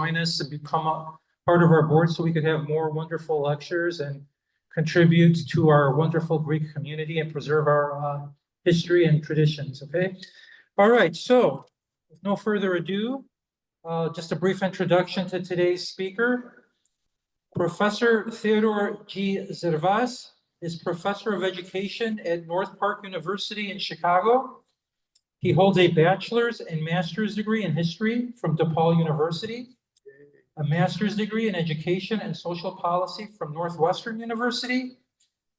join us to become a part of our board so we could have more wonderful lectures and contribute to our wonderful Greek community and preserve our history and traditions, okay? All right, so with no further ado, just a brief introduction to today's speaker. Professor Theodore G. Zervas is Professor of Education at North Park University in Chicago. He holds a bachelor's and master's degree in history from DePaul University, a master's degree in education and social policy from Northwestern University,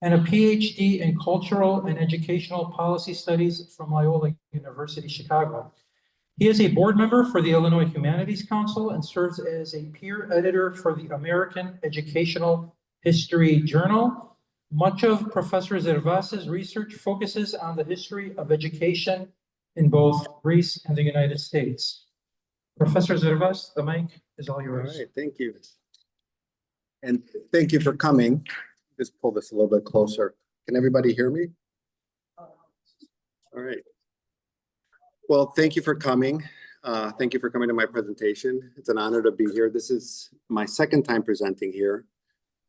and a PhD in cultural and educational policy studies from Loyola University, Chicago. He is a board member for the Illinois Humanities Council and serves as a peer editor for the American Educational History Journal. Much of Professor Zervas' research focuses on the history of education in both Greece and the United States. Professor Zervas, the mic is all yours. All right, thank you. And thank you for coming. Just pull this a little bit closer. Can everybody hear me? All right. Well, thank you for coming. Thank you for coming to my presentation. It's an honor to be here. This is my second time presenting here.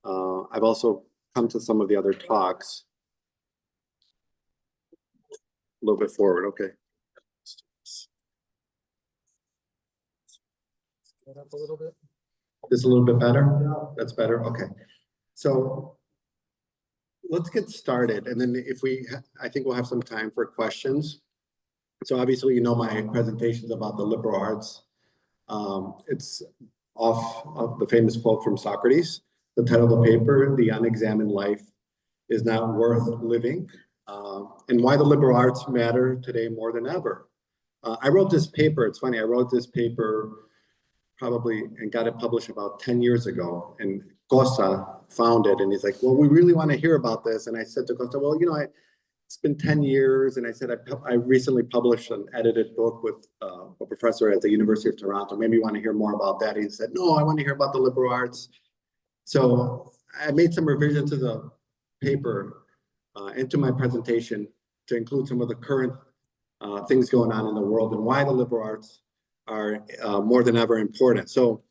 I've also come to some of the other talks. A little bit forward, okay. Get up a little bit. This a little bit better? That's better, okay. So let's get started. And then I think we'll have some time for questions. So obviously, you know, my presentation is about the liberal arts. It's off of the famous quote from Socrates. The title of the paper, "The Unexamined Life is Not Worth Living," and why the liberal arts matter today more than ever. I wrote this paper, it's funny, I wrote this paper probably and got it published about 10 years ago. And Costa found it and he's like, well, we really want to hear about this. And I said to Costa, well, you know, it's been 10 years. And I said, I recently published an edited book with a professor at the University of Toronto. Maybe you want to hear more about that. He said, no, I want to hear about the liberal arts. So I made some revisions to the paper into my presentation to include some of the current things going on in the world and why the liberal arts are more than ever important. So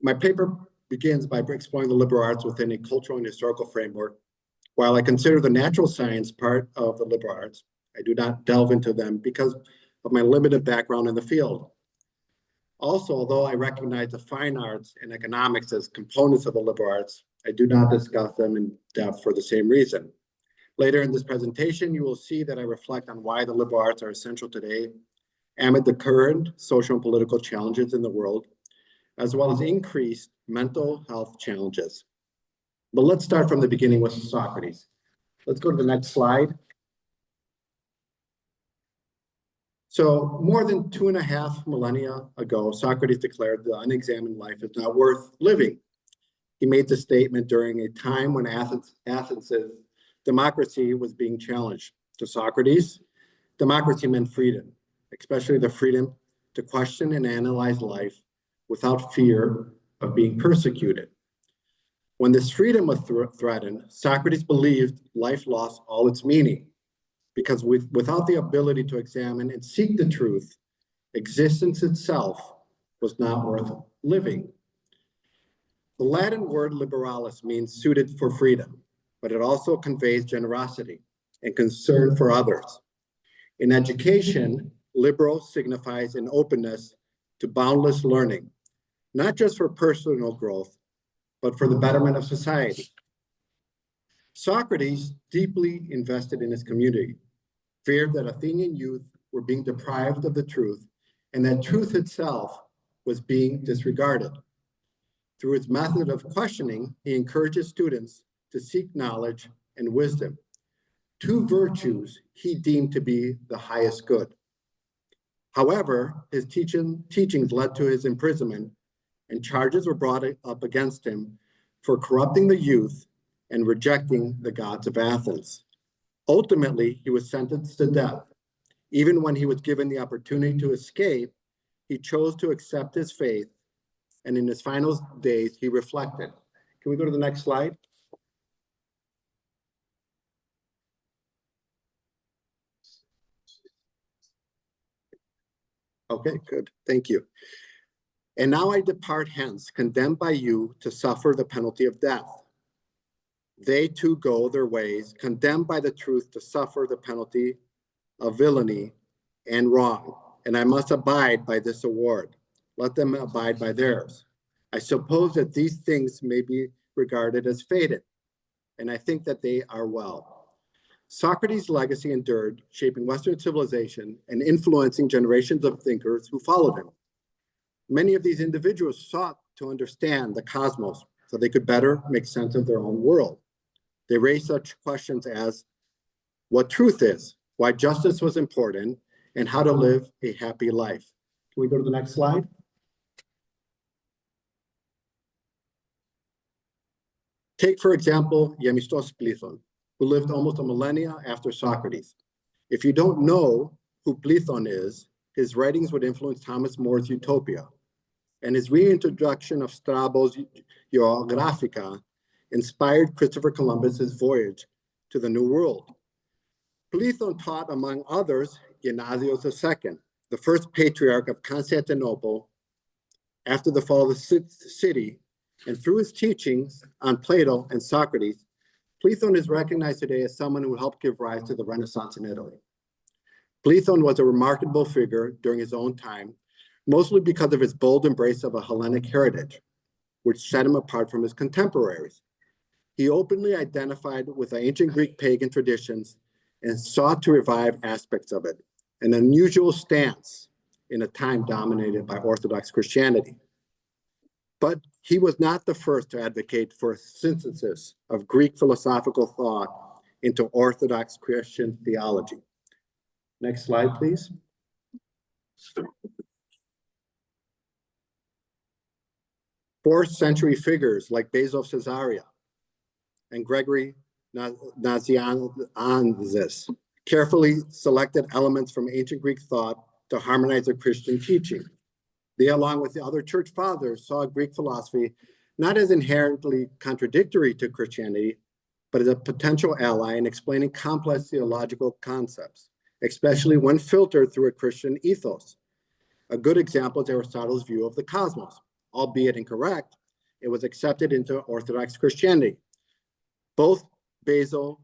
my paper begins by exploring the liberal arts within a cultural and historical framework. While I consider the natural science part of the liberal arts, I do not delve into them because of my limited background in the field. Also, although I recognize the fine arts and economics as components of the liberal arts, I do not discuss them in depth for the same reason. Later in this presentation, you will see that I reflect on why the liberal arts are essential today amid the current social and political challenges in the world, as well as increased mental health challenges. But let's start from the beginning with Socrates. Let's go to the next slide. So more than 2.5 millennia ago, Socrates declared the unexamined life is not worth living. He made the statement during a time when Athens' democracy was being challenged. To Socrates, democracy meant freedom, especially the freedom to question and analyze life without fear of being persecuted. When this freedom was threatened, Socrates believed life lost all its meaning because without the ability to examine and seek the truth, existence itself was not worth living. The Latin word liberalis means suited for freedom, but it also conveys generosity and concern for others. In education, liberal signifies an openness to boundless learning, not just for personal growth, but for the betterment of society. Socrates deeply invested in his community, feared that Athenian youth were being deprived of the truth, and that truth itself was being disregarded. Through his method of questioning, he encourages students to seek knowledge and wisdom, two virtues he deemed to be the highest good. However, his teachings led to his imprisonment, and charges were brought up against him for corrupting the youth and rejecting the gods of Athens. Ultimately, he was sentenced to death. Even when he was given the opportunity to escape, he chose to accept his fate, and in his final days, he reflected. Can we go to the next slide? Okay, good, thank you. And now I depart hence, condemned by you to suffer the penalty of death. They too go their ways, condemned by the truth to suffer the penalty of villainy and wrong. And I must abide by this award. Let them abide by theirs. I suppose that these things may be regarded as fated, and I think that they are well. Socrates' legacy endured, shaping Western civilization and influencing generations of thinkers who followed him. Many of these individuals sought to understand the cosmos so they could better make sense of their own world. They raised such questions as what truth is, why justice was important, and how to live a happy life. Can we go to the next slide? Take, for example, Themistokles Plethon, who lived almost a millennia after Socrates. If you don't know who Plethon is, his writings would influence Thomas More's Utopia, and his reintroduction of Strabo's Geographica inspired Christopher Columbus's voyage to the New World. Plethon taught, among others, Genasius II, the first patriarch of Constantinople after the fall of the city, and through his teachings on Plato and Socrates, Plethon is recognized today as someone who helped give rise to the Renaissance in Italy. Plethon was a remarkable figure during his own time, mostly because of his bold embrace of a Hellenic heritage, which set him apart from his contemporaries. He openly identified with the ancient Greek pagan traditions and sought to revive aspects of it, an unusual stance in a time dominated by Orthodox Christianity. But he was not the first to advocate for a synthesis of Greek philosophical thought into Orthodox Christian theology. Next slide, please. Fourth century figures like Basil of Caesarea and Gregory Nazianzus carefully selected elements from ancient Greek thought to harmonize their Christian teaching. They, along with the other church fathers, saw Greek philosophy not as inherently contradictory to Christianity, but as a potential ally in explaining complex theological concepts, especially when filtered through a Christian ethos. A good example is Aristotle's view of the cosmos. Albeit incorrect, it was accepted into Orthodox Christianity. Both Basil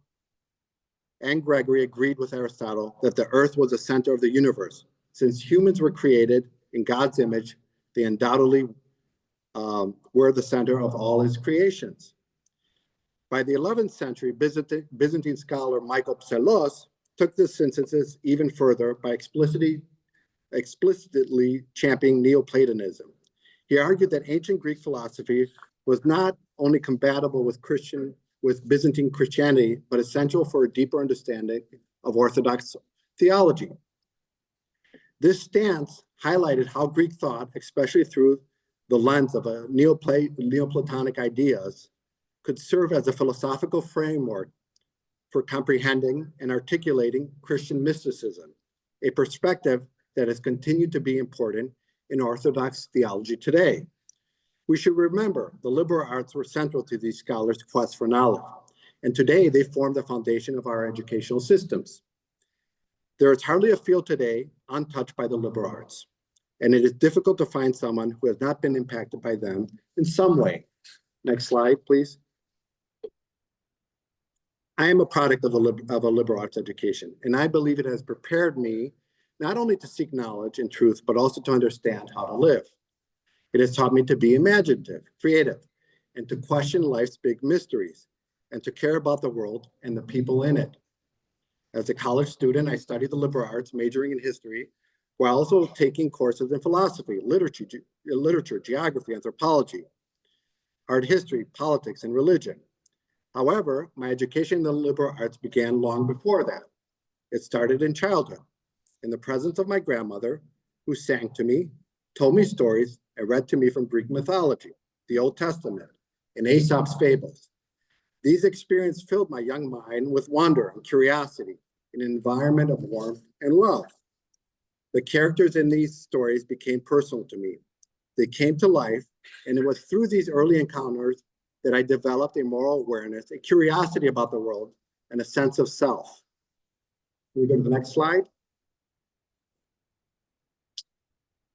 and Gregory agreed with Aristotle that the earth was the center of the universe. Since humans were created in God's image, they undoubtedly were the center of all his creations. By the 11th century, Byzantine scholar Michael Psellos took this synthesis even further by explicitly championing Neoplatonism. He argued that ancient Greek philosophy was not only compatible with Byzantine Christianity, but essential for a deeper understanding of Orthodox theology. This stance highlighted how Greek thought, especially through the lens of Neoplatonic ideas, could serve as a philosophical framework for comprehending and articulating Christian mysticism, a perspective that has continued to be important in Orthodox theology today. We should remember the liberal arts were central to these scholars' quest for knowledge, and today they form the foundation of our educational systems. There is hardly a field today untouched by the liberal arts, and it is difficult to find someone who has not been impacted by them in some way. Next slide, please. I am a product of a liberal arts education, and I believe it has prepared me not only to seek knowledge and truth, but also to understand how to live. It has taught me to be imaginative, creative, and to question life's big mysteries, and to care about the world and the people in it. As a college student, I studied the liberal arts, majoring in history, while also taking courses in philosophy, literature, geography, anthropology, art history, politics, and religion. However, my education in the liberal arts began long before that. It started in childhood, in the presence of my grandmother, who sang to me, told me stories, and read to me from Greek mythology, the Old Testament, and Aesop's fables. These experiences filled my young mind with wonder and curiosity in an environment of warmth and love. The characters in these stories became personal to me. They came to life, and it was through these early encounters that I developed a moral awareness, a curiosity about the world, and a sense of self. Can we go to the next slide?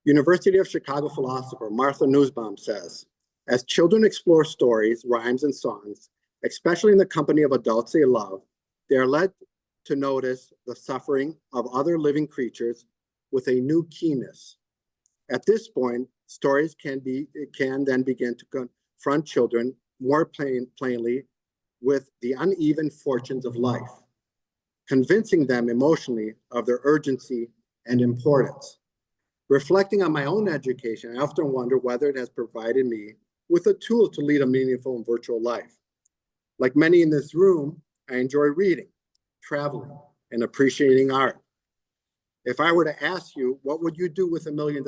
University of Chicago philosopher Martha Nussbaum says, as children explore stories, rhymes, and songs, especially in the company of adults they love, they are led to notice the suffering of other living creatures with a new keenness. At this point, stories can then begin to confront children more plainly with the uneven fortunes of life, convincing them emotionally of their urgency and importance. Reflecting on my own education, I often wonder whether it has provided me with a tool to lead a meaningful and virtual life. Like many in this room, I enjoy reading, traveling, and appreciating art. If I were to ask you, what would you do with $1 million?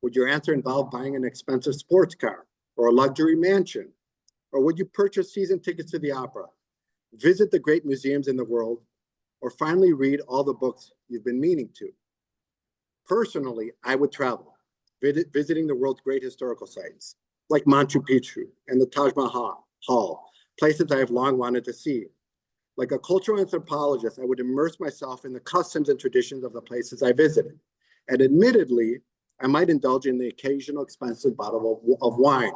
Would your answer involve buying an expensive sports car or a luxury mansion? Or would you purchase season tickets to the opera, visit the great museums in the world, or finally read all the books you've been meaning to? Personally, I would travel, visiting the world's great historical sites, like Machu Picchu and the Taj Mahal, places I have long wanted to see. Like a cultural anthropologist, I would immerse myself in the customs and traditions of the places I visited. And admittedly, I might indulge in the occasional expensive bottle of wine,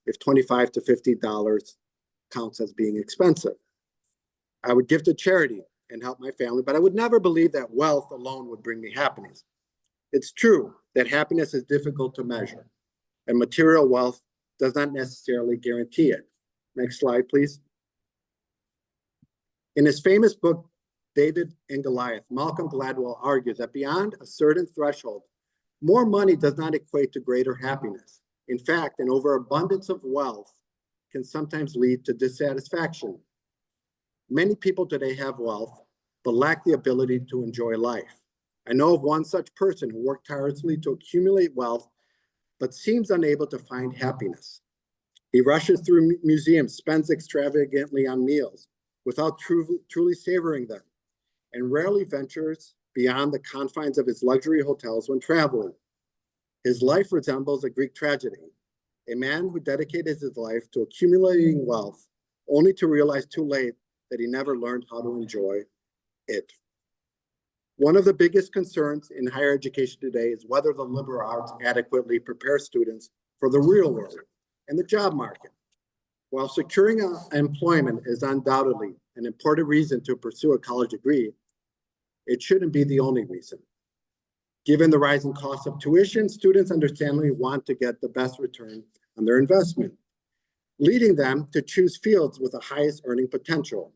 if $25 to $50 counts as being expensive. I would give to charity and help my family, but I would never believe that wealth alone would bring me happiness. It's true that happiness is difficult to measure, and material wealth does not necessarily guarantee it. Next slide, please. In his famous book, David and Goliath, Malcolm Gladwell argues that beyond a certain threshold, more money does not equate to greater happiness. In fact, an overabundance of wealth can sometimes lead to dissatisfaction. Many people today have wealth, but lack the ability to enjoy life. I know of one such person who worked tirelessly to accumulate wealth, but seems unable to find happiness. He rushes through museums, spends extravagantly on meals without truly savoring them, and rarely ventures beyond the confines of his luxury hotels when traveling. His life resembles a Greek tragedy, a man who dedicated his life to accumulating wealth, only to realize too late that he never learned how to enjoy it. One of the biggest concerns in higher education today is whether the liberal arts adequately prepare students for the real world and the job market. While securing employment is undoubtedly an important reason to pursue a college degree, it shouldn't be the only reason. Given the rising cost of tuition, students understandably want to get the best return on their investment, leading them to choose fields with the highest earning potential.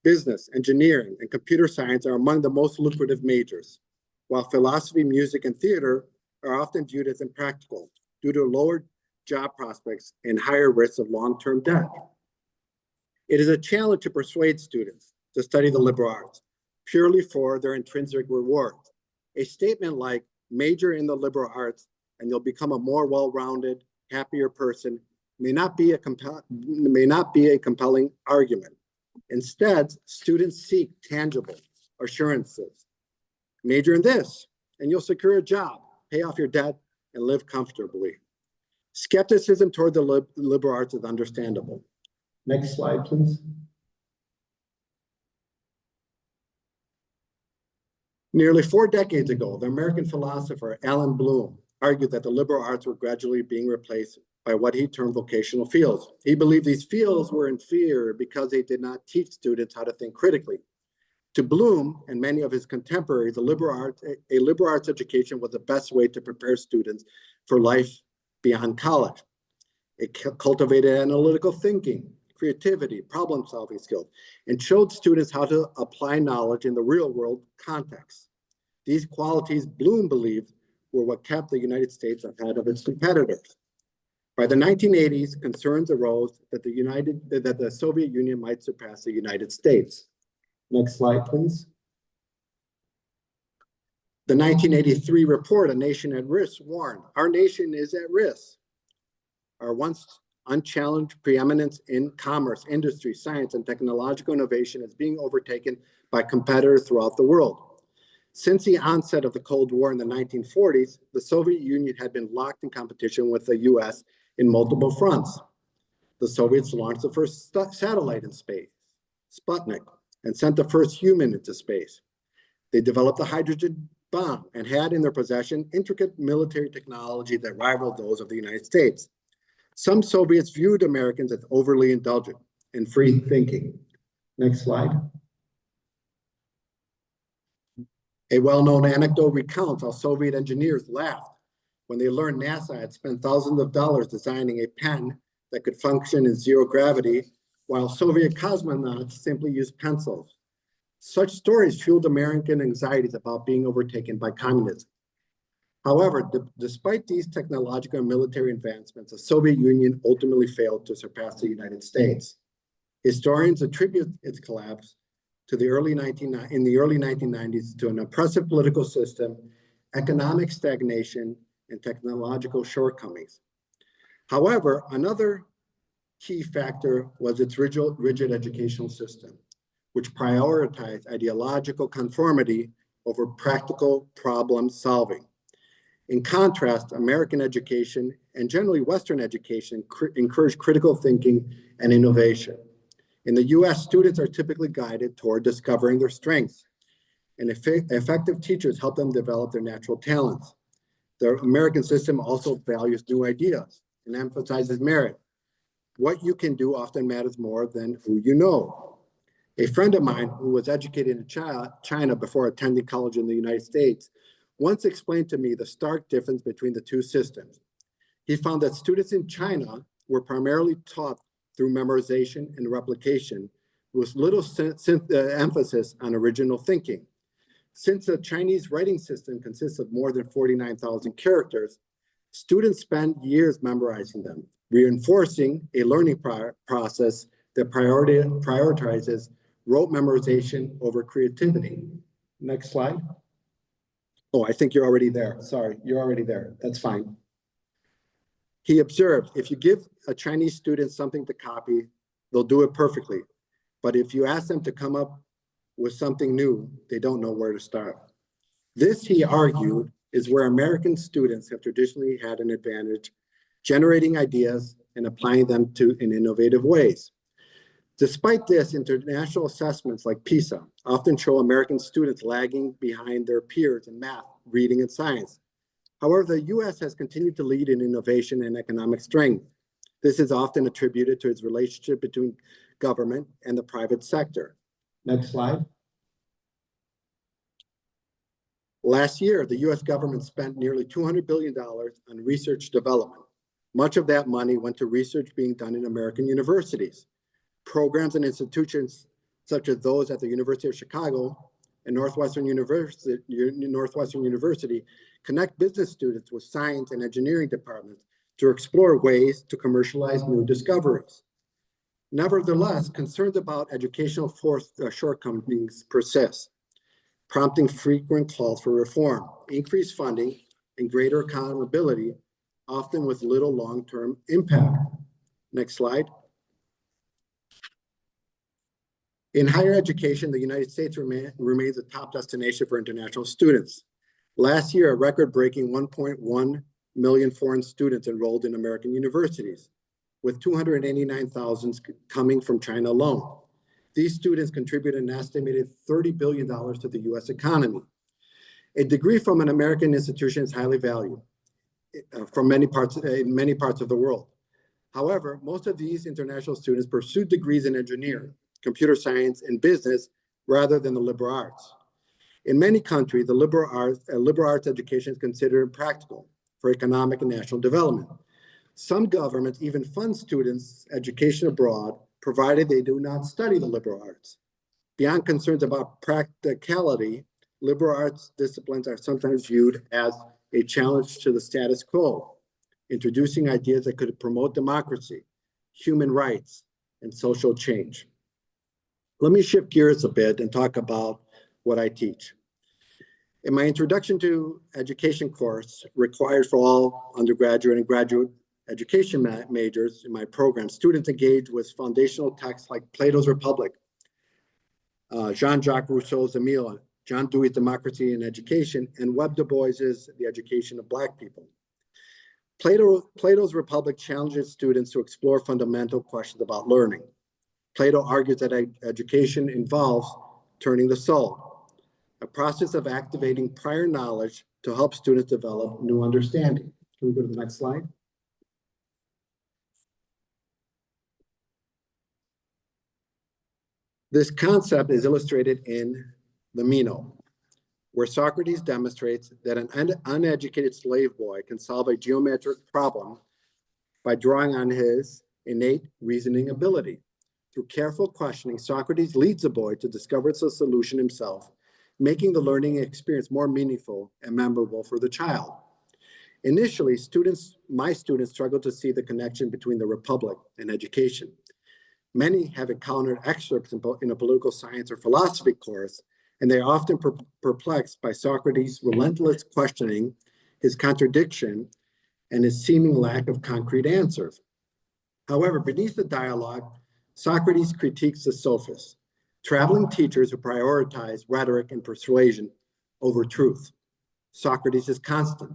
Business, engineering, and computer science are among the most lucrative majors, while philosophy, music, and theater are often viewed as impractical due to lower job prospects and higher risks of long-term debt. It is a challenge to persuade students to study the liberal arts purely for their intrinsic rewards. A statement like major in the liberal arts and you'll become a more well-rounded, happier person may not be a compelling argument. Instead, students seek tangible assurances. Major in this, and you'll secure a job, pay off your debt, and live comfortably. Skepticism toward the liberal arts is understandable. Next slide, please. Nearly 4 decades ago, the American philosopher Allen Bloom argued that the liberal arts were gradually being replaced by what he termed vocational fields. He believed these fields were inferior because they did not teach students how to think critically. To Bloom and many of his contemporaries, a liberal arts education was the best way to prepare students for life beyond college. It cultivated analytical thinking, creativity, problem-solving skills, and showed students how to apply knowledge in the real-world context. These qualities, Bloom believed, were what kept the United States ahead of its competitors. By the 1980s, concerns arose that the Soviet Union might surpass the United States. Next slide, please. The 1983 report, A Nation at Risk, warned, our nation is at risk. Our once unchallenged preeminence in commerce, industry, science, and technological innovation is being overtaken by competitors throughout the world. Since the onset of the Cold War in the 1940s, the Soviet Union had been locked in competition with the US in multiple fronts. The Soviets launched the first satellite in space, Sputnik, and sent the first human into space. They developed the hydrogen bomb and had in their possession intricate military technology that rivaled those of the United States. Some Soviets viewed Americans as overly indulgent and free thinking. Next slide. A well-known anecdote recounts how Soviet engineers laughed when they learned NASA had spent thousands of dollars designing a pen that could function in zero gravity, while Soviet cosmonauts simply used pencils. Such stories fueled American anxieties about being overtaken by communism. However, despite these technological and military advancements, the Soviet Union ultimately failed to surpass the United States. Historians attribute its collapse to in the early 1990s to an oppressive political system, economic stagnation, and technological shortcomings. However, another key factor was its rigid educational system, which prioritized ideological conformity over practical problem solving. In contrast, American education and generally Western education encouraged critical thinking and innovation. In the US, students are typically guided toward discovering their strengths, and effective teachers help them develop their natural talents. The American system also values new ideas and emphasizes merit. What you can do often matters more than who you know. A friend of mine who was educated in China before attending college in the United States once explained to me the stark difference between the two systems. He found that students in China were primarily taught through memorization and replication, with little emphasis on original thinking. Since the Chinese writing system consists of more than 49,000 characters, students spend years memorizing them, reinforcing a learning process that prioritizes rote memorization over creativity. Next slide. Oh, I think you're already there. Sorry, you're already there. That's fine. He observed, if you give a Chinese student something to copy, they'll do it perfectly. But if you ask them to come up with something new, they don't know where to start. This, he argued, is where American students have traditionally had an advantage, generating ideas and applying them in innovative ways. Despite this, international assessments like PISA often show American students lagging behind their peers in math, reading, and science. However, the US has continued to lead in innovation and economic strength. This is often attributed to its relationship between government and the private sector. Next slide. Last year, the US government spent nearly $200 billion on research development. Much of that money went to research being done in American universities. Programs and institutions such as those at the University of Chicago and Northwestern University connect business students with science and engineering departments to explore ways to commercialize new discoveries. Nevertheless, concerns about educational shortcomings persist, prompting frequent calls for reform, increased funding, and greater accountability, often with little long-term impact. Next slide. In higher education, the United States remains a top destination for international students. Last year, a record-breaking 1.1 million foreign students enrolled in American universities, with 289,000 coming from China alone. These students contribute an estimated $30 billion to the US economy. A degree from an American institution is highly valued in many parts of the world. However, most of these international students pursue degrees in engineering, computer science, and business rather than the liberal arts. In many countries, the liberal arts education is considered impractical for economic and national development. Some governments even fund students' education abroad, provided they do not study the liberal arts. Beyond concerns about practicality, liberal arts disciplines are sometimes viewed as a challenge to the status quo, introducing ideas that could promote democracy, human rights, and social change. Let me shift gears a bit and talk about what I teach. In my Introduction to Education course, required for all undergraduate and graduate education majors in my program, students engage with foundational texts like Plato's Republic, Jean-Jacques Rousseau's Emile, John Dewey's Democracy in Education, and Webb Du Bois's The Education of Black People. Plato's Republic challenges students to explore fundamental questions about learning. Plato argues that education involves turning the soul. a process of activating prior knowledge to help students develop new understanding. Can we go to the next slide? This concept is illustrated in the Meno, where Socrates demonstrates that an uneducated slave boy can solve a geometric problem by drawing on his innate reasoning ability. Through careful questioning, Socrates leads the boy to discover the solution himself, making the learning experience more meaningful and memorable for the child. Initially, my students struggled to see the connection between the Republic and education. Many have encountered excerpts in a political science or philosophy course, and they are often perplexed by Socrates' relentless questioning, his contradiction, and his seeming lack of concrete answers. However, beneath the dialogue, Socrates critiques the sophists, traveling teachers who prioritize rhetoric and persuasion over truth. Socrates is constant.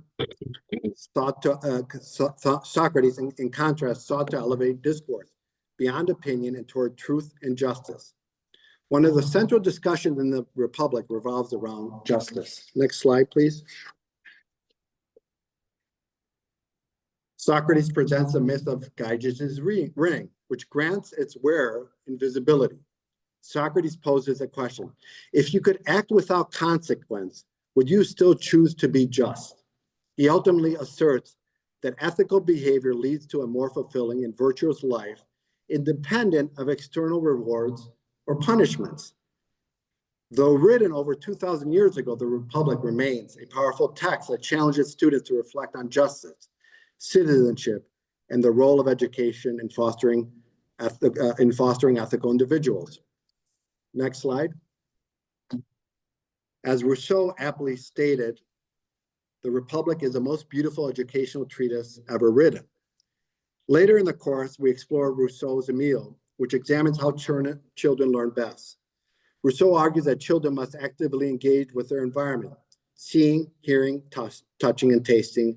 Socrates, in contrast, sought to elevate discourse beyond opinion and toward truth and justice. One of the central discussions in the Republic revolves around justice. Next slide, please. Socrates presents the myth of Gyges' ring, which grants its wearer invisibility. Socrates poses a question: if you could act without consequence, would you still choose to be just? He ultimately asserts that ethical behavior leads to a more fulfilling and virtuous life, independent of external rewards or punishments. Though written over 2,000 years ago, the Republic remains a powerful text that challenges students to reflect on justice, citizenship, and the role of education in fostering ethical individuals. Next slide. As Rousseau aptly stated, the Republic is the most beautiful educational treatise ever written. Later in the course, we explore Rousseau's Emile, which examines how children learn best. Rousseau argues that children must actively engage with their environment, seeing, hearing, touching, and tasting,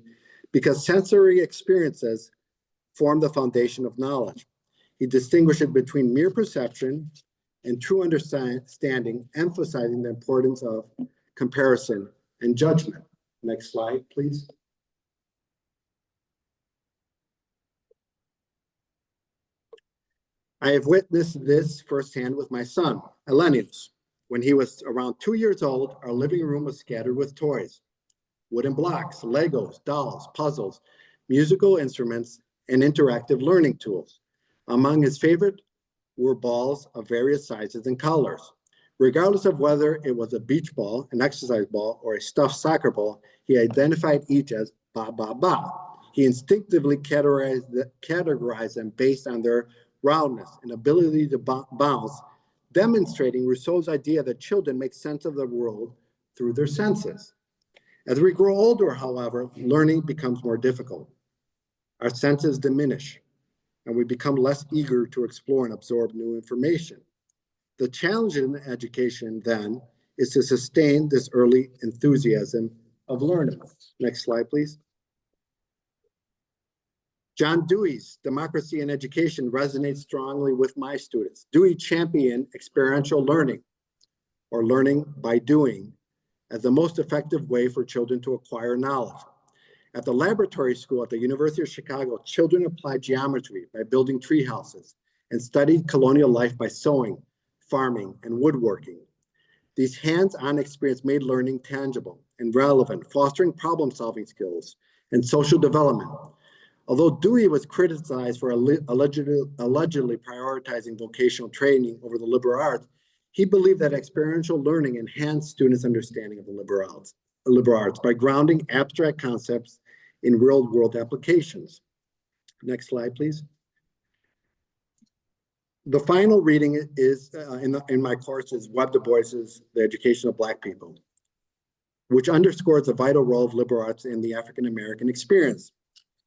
because sensory experiences form the foundation of knowledge. He distinguishes between mere perception and true understanding, emphasizing the importance of comparison and judgment. Next slide, please. I have witnessed this firsthand with my son, Hellenic. When he was around 2 years old, our living room was scattered with toys, wooden blocks, Legos, dolls, puzzles, musical instruments, and interactive learning tools. Among his favorite were balls of various sizes and colors. Regardless of whether it was a beach ball, an exercise ball, or a stuffed soccer ball, he identified each as ba, ba, ba. He instinctively categorized them based on their roundness and ability to bounce, demonstrating Rousseau's idea that children make sense of the world through their senses. As we grow older, however, learning becomes more difficult. Our senses diminish, and we become less eager to explore and absorb new information. The challenge in education, then, is to sustain this early enthusiasm of learning. Next slide, please. John Dewey's Democracy in Education resonates strongly with my students. Dewey championed experiential learning, or learning by doing, as the most effective way for children to acquire knowledge. At the laboratory school at the University of Chicago, children applied geometry by building tree houses and studied colonial life by sewing, farming, and woodworking. These hands-on experience made learning tangible and relevant, fostering problem-solving skills and social development. Although Dewey was criticized for allegedly prioritizing vocational training over the liberal arts, he believed that experiential learning enhanced students' understanding of the liberal arts by grounding abstract concepts in real-world applications. Next slide, please. The final reading is in my course is Webb Du Bois's The Education of Black People, which underscores the vital role of liberal arts in the African-American experience.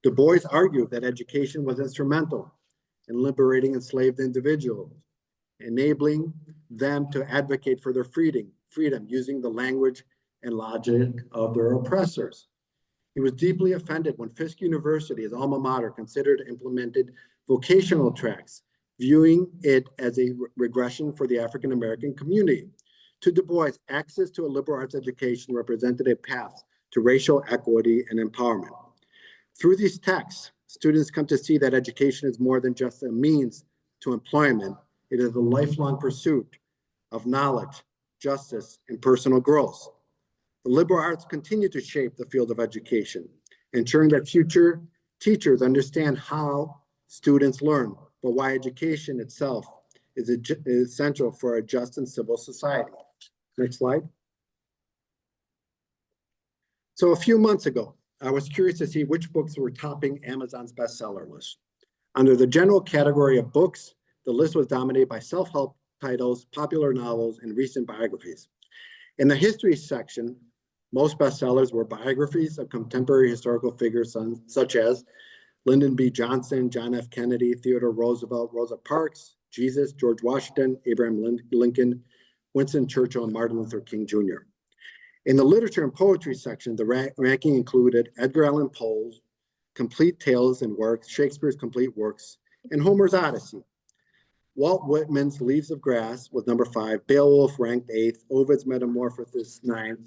Du Bois argued that education was instrumental in liberating enslaved individuals, enabling them to advocate for their freedom using the language and logic of their oppressors. He was deeply offended when Fisk University, his alma mater, considered implemented vocational tracks, viewing it as a regression for the African-American community. To Du Bois, access to a liberal arts education represented a path to racial equity and empowerment. Through these texts, students come to see that education is more than just a means to employment. It is a lifelong pursuit of knowledge, justice, and personal growth. The liberal arts continue to shape the field of education, ensuring that future teachers understand how students learn, but why education itself is essential for a just and civil society. Next slide. So a few months ago, I was curious to see which books were topping Amazon's bestseller list. Under the general category of books, the list was dominated by self-help titles, popular novels, and recent biographies. In the history section, most bestsellers were biographies of contemporary historical figures such as Lyndon B. Johnson, John F. Kennedy, Theodore Roosevelt, Rosa Parks, Jesus, George Washington, Abraham Lincoln, Winston Churchill, and Martin Luther King Jr. In the literature and poetry section, the ranking included Edgar Allan Poe's Complete Tales and Works, Shakespeare's Complete Works, and Homer's Odyssey. Walt Whitman's Leaves of Grass was number 5, Beowulf ranked 8th, Ovid's Metamorphoses 9th,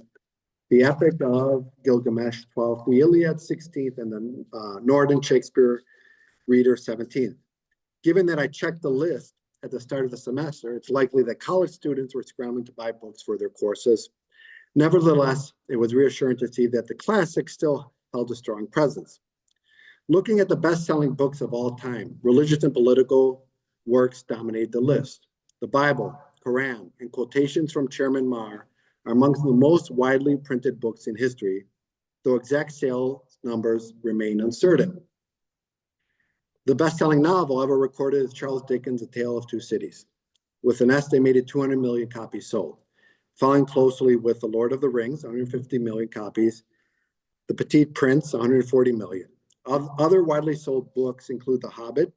the Epic of Gilgamesh 12th, the Iliad 16th, and the Northern Shakespeare Reader 17th. Given that I checked the list at the start of the semester, it's likely that college students were scrambling to buy books for their courses. Nevertheless, it was reassuring to see that the classics still held a strong presence. Looking at the best-selling books of all time, religious and political works dominate the list. The Bible, Quran, and quotations from Chairman Mao are amongst the most widely printed books in history, though exact sales numbers remain uncertain. The best-selling novel ever recorded is Charles Dickens' A Tale of Two Cities, with an estimated 200 million copies sold, following closely with The Lord of the Rings, 150 million copies, The Petit Prince, 140 million. Other widely sold books include The Hobbit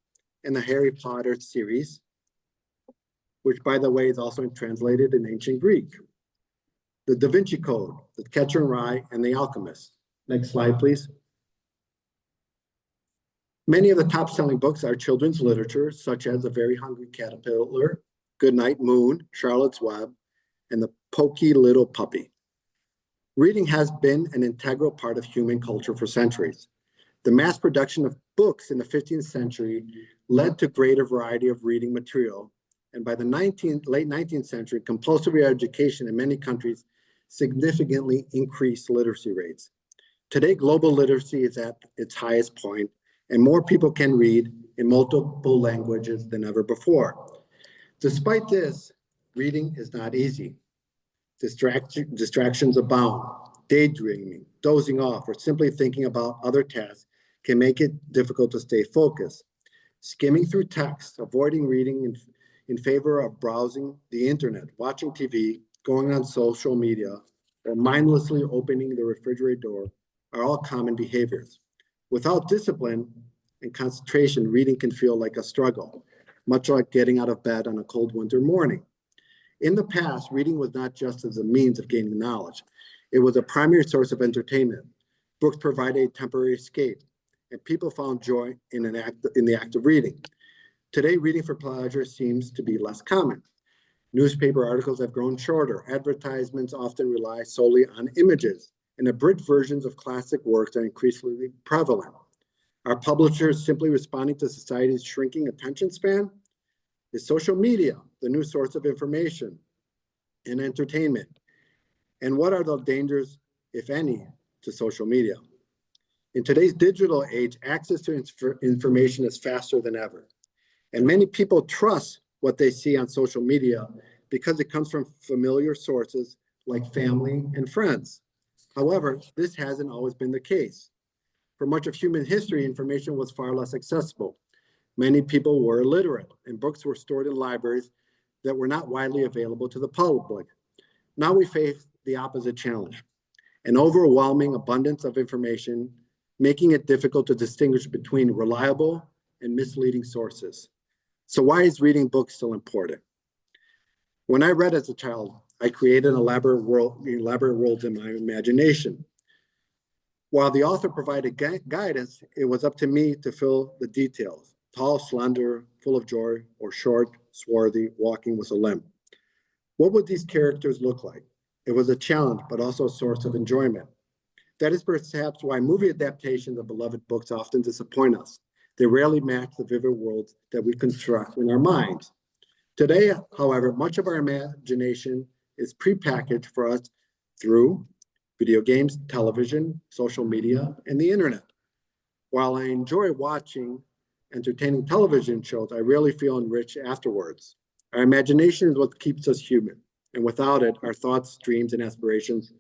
and the Harry Potter series, which, by the way, is also translated in ancient Greek. The Da Vinci Code, The Catcher in Rye, and The Alchemist. Next slide, please. Many of the top-selling books are children's literature, such as The Very Hungry Caterpillar, Goodnight Moon, Charlotte's Web, and The Pokey Little Puppy. Reading has been an integral part of human culture for centuries. The mass production of books in the 15th century led to greater variety of reading material, and by the late 19th century, compulsory education in many countries significantly increased literacy rates. Today, global literacy is at its highest point, and more people can read in multiple languages than ever before. Despite this, reading is not easy. Distractions abound. Daydreaming, dozing off, or simply thinking about other tasks can make it difficult to stay focused. Skimming through text, avoiding reading in favor of browsing the internet, watching TV, going on social media, or mindlessly opening the refrigerator door are all common behaviors. Without discipline and concentration, reading can feel like a struggle, much like getting out of bed on a cold winter morning. In the past, reading was not just as a means of gaining knowledge. It was a primary source of entertainment. Books provided a temporary escape, and people found joy in the act of reading. Today, reading for pleasure seems to be less common. Newspaper articles have grown shorter. Advertisements often rely solely on images, and abridged versions of classic works are increasingly prevalent. Are publishers simply responding to society's shrinking attention span? Is social media the new source of information and entertainment? And what are the dangers, if any, to social media? In today's digital age, access to information is faster than ever. And many people trust what they see on social media because it comes from familiar sources like family and friends. However, this hasn't always been the case. For much of human history, information was far less accessible. Many people were illiterate, and books were stored in libraries that were not widely available to the public. Now we face the opposite challenge, an overwhelming abundance of information, making it difficult to distinguish between reliable and misleading sources. So why is reading books still important? When I read as a child, I created elaborate worlds in my imagination. While the author provided guidance, it was up to me to fill the details. Tall, slender, full of joy, or short, swarthy, walking with a limp. What would these characters look like? It was a challenge, but also a source of enjoyment. That is perhaps why movie adaptations of beloved books often disappoint us. They rarely match the vivid worlds that we construct in our minds. Today, however, much of our imagination is prepackaged for us through video games, television, social media, and the internet. While I enjoy watching entertaining television shows, I rarely feel enriched afterwards. Our imagination is what keeps us human, and without it, our thoughts, dreams, and aspirations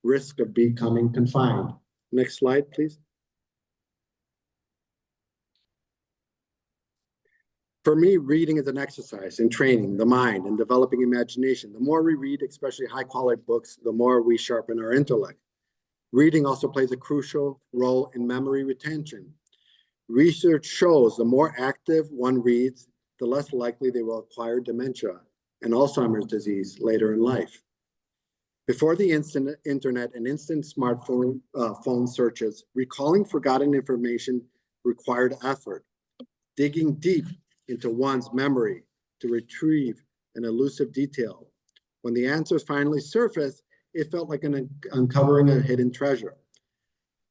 risk of becoming confined. Next slide, please. For me, reading is an exercise in training the mind and developing imagination. The more we read, especially high-quality books, the more we sharpen our intellect. Reading also plays a crucial role in memory retention. Research shows the more active one reads, the less likely they will acquire dementia and Alzheimer's disease later in life. Before the internet and instant smartphone phone searches, recalling forgotten information required effort. Digging deep into one's memory to retrieve an elusive detail. When the answers finally surfaced, it felt like uncovering a hidden treasure.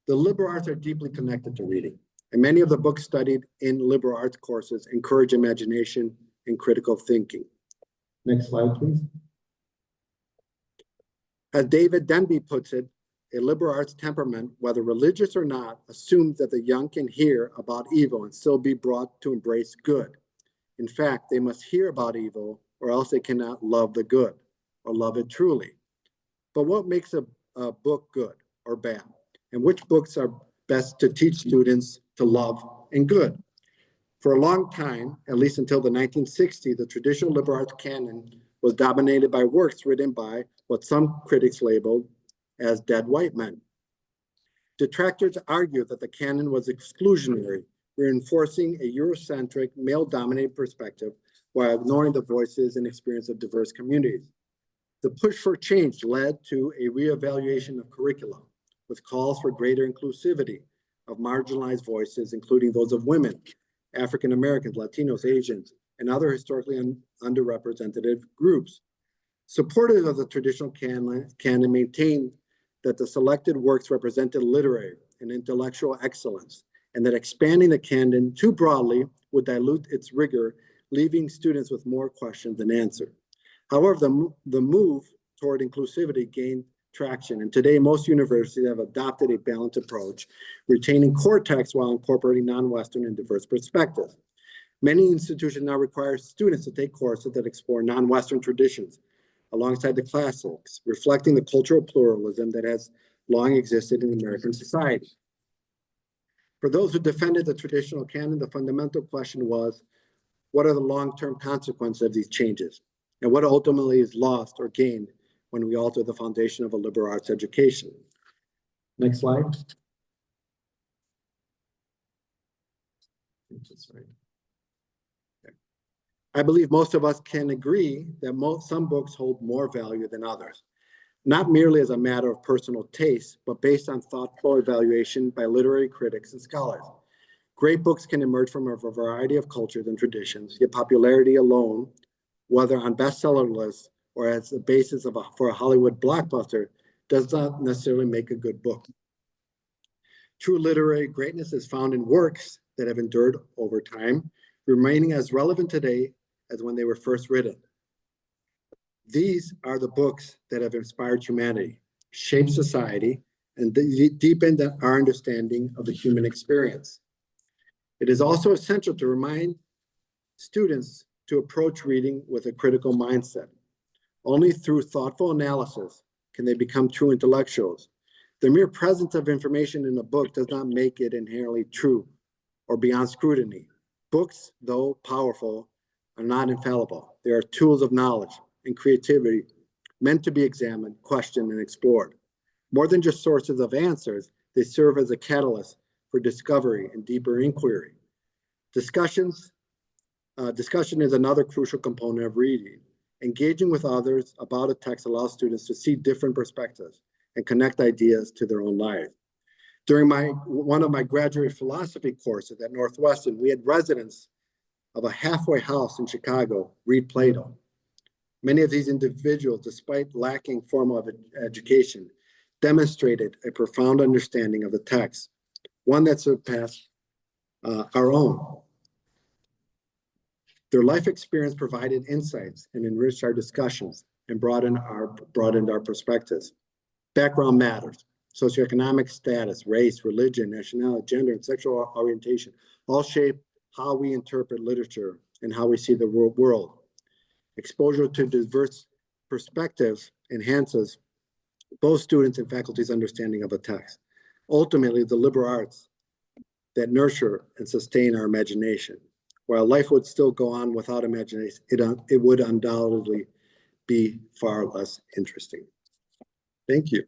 The liberal arts are deeply connected to reading, and many of the books studied in liberal arts courses encourage imagination and critical thinking. Next slide, please. As David Denby puts it, a liberal arts temperament, whether religious or not, assumes that the young can hear about evil and still be brought to embrace good. In fact, they must hear about evil or else they cannot love the good or love it truly. But what makes a book good or bad? And which books are best to teach students to love and good? For a long time, at least until the 1960s, the traditional liberal arts canon was dominated by works written by what some critics labeled as dead white men. Detractors argued that the canon was exclusionary, reinforcing a Eurocentric, male-dominated perspective while ignoring the voices and experience of diverse communities. The push for change led to a reevaluation of curricula, with calls for greater inclusivity of marginalized voices, including those of women, African Americans, Latinos, Asians, and other historically underrepresented groups. Supporters of the traditional canon maintained that the selected works represented literary and intellectual excellence, and that expanding the canon too broadly would dilute its rigor, leaving students with more questions than answers. However, the move toward inclusivity gained traction, and today most universities have adopted a balanced approach, retaining core texts while incorporating non-Western and diverse perspectives. Many institutions now require students to take courses that explore non-Western traditions alongside the classics, reflecting the cultural pluralism that has long existed in American society. For those who defended the traditional canon, the fundamental question was, what are the long-term consequences of these changes? And what ultimately is lost or gained when we alter the foundation of a liberal arts education? Next slide. I believe most of us can agree that some books hold more value than others, not merely as a matter of personal taste, but based on thoughtful evaluation by literary critics and scholars. Great books can emerge from a variety of cultures and traditions, yet popularity alone, whether on bestseller lists or as the basis for a Hollywood blockbuster, does not necessarily make a good book. True literary greatness is found in works that have endured over time, remaining as relevant today as when they were first written. These are the books that have inspired humanity, shaped society, and deepened our understanding of the human experience. It is also essential to remind students to approach reading with a critical mindset. Only through thoughtful analysis can they become true intellectuals. The mere presence of information in a book does not make it inherently true or beyond scrutiny. Books, though powerful, are not infallible. They are tools of knowledge and creativity meant to be examined, questioned, and explored. More than just sources of answers, they serve as a catalyst for discovery and deeper inquiry. Discussion is another crucial component of reading. Engaging with others about a text allows students to see different perspectives and connect ideas to their own lives. During one of my graduate philosophy courses at Northwestern, we had residents of a halfway house in Chicago read Plato. Many of these individuals, despite lacking formal education, demonstrated a profound understanding of the text, one that surpassed our own. Their life experience provided insights and enriched our discussions and broadened our perspectives. Background matters. Socioeconomic status, race, religion, nationality, gender, and sexual orientation all shape how we interpret literature and how we see the world. Exposure to diverse perspectives enhances both students' and faculty's understanding of a text. Ultimately, the liberal arts that nurture and sustain our imagination. While life would still go on without imagination, it would undoubtedly be far less interesting. Thank you.